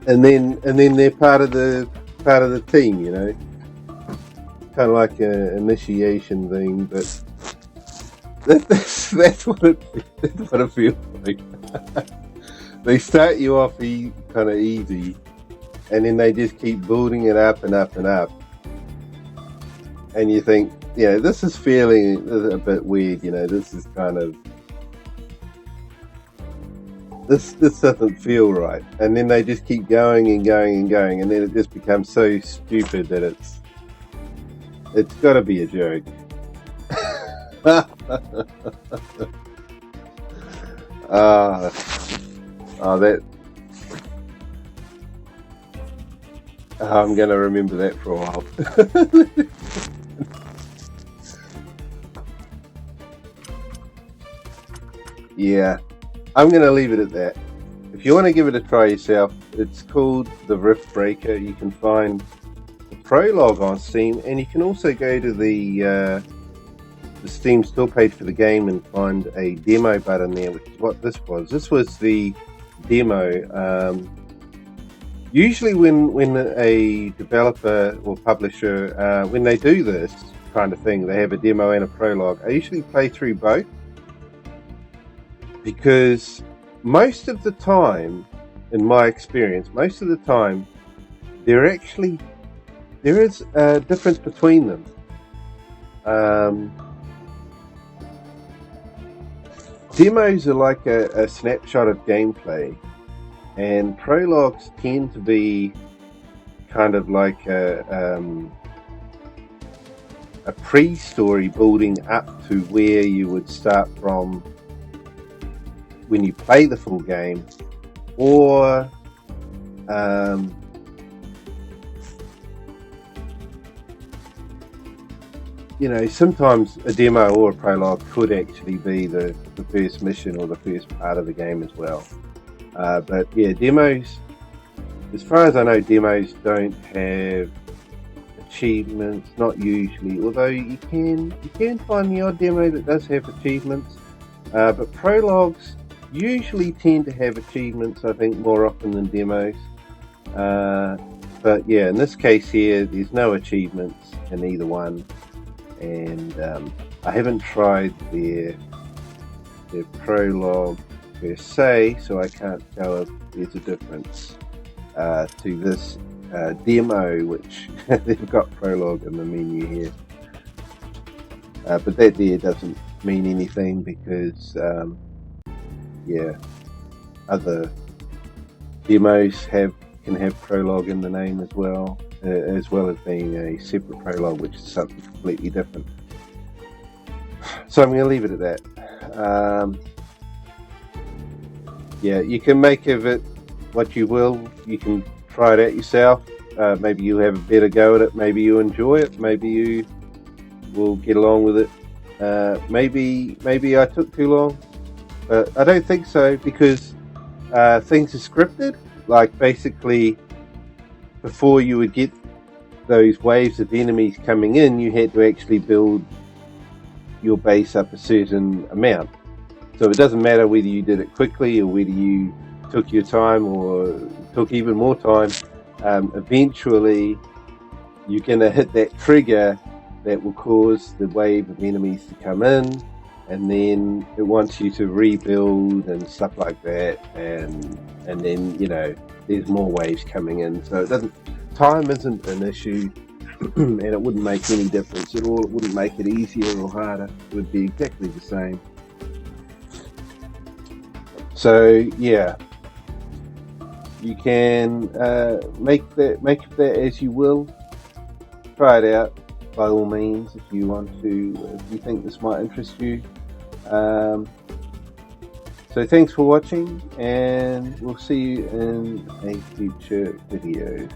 And then they're part of the team, you know. Kind of like an initiation thing, but that's what it feels like. They start you off kind of easy, and then they just keep building it up and up and up. And you think, yeah, this is feeling a bit weird, you know, this is kind of, this doesn't feel right. And then they just keep going and going and going, and then it just becomes so stupid that it's got to be a joke. I'm going to remember that for a while. Yeah, I'm going to leave it at that. If you want to give it a try yourself, it's called the Riftbreaker. You can find the prologue on Steam, and you can also go to the Steam store page for the game and find a demo button there, which is what this was. This was the demo. Usually when a developer or publisher, when they do this kind of thing, they have a demo and a prologue. I usually play through both, because most of the time, in my experience, there is a difference between them. Demos are like a snapshot of gameplay, and prologues tend to be kind of like a pre-story building up to where you would start from when you play the full game, or sometimes a demo or a prologue could actually be the first mission or the first part of the game as well. But yeah, demos, as far as I know, demos don't have achievements, not usually, although you can find the odd demo that does have achievements. But prologues usually tend to have achievements, I think, more often than demos. But yeah, in this case here, there's no achievements in either one. And I haven't tried their prologue per se, so I can't tell if there's a difference to this demo, which they've got prologue in the menu here. But that there doesn't mean anything, because other demos can have prologue in the name as well as being a separate prologue, which is something completely different. So I'm going to leave it at that. You can make of it what you will. You can try it out yourself. Maybe you have a better go at it. Maybe you enjoy it. Maybe you will get along with it. Maybe I took too long, but I don't think so, because things are scripted. Like, basically, before you would get those waves of enemies coming in, you had to actually build your base up a certain amount. So it doesn't matter whether you did it quickly or whether you took your time or took even more time. Eventually, you're going to hit that trigger that will cause the wave of enemies to come in, and then it wants you to rebuild and stuff like that, and then there's more waves coming in. So time isn't an issue, and it wouldn't make any difference at all. It wouldn't make it easier or harder. It would be exactly the same. So yeah, you can make of that as you will. Try it out by all means if you want to, if you think this might interest you. So thanks for watching, and we'll see you in a future video.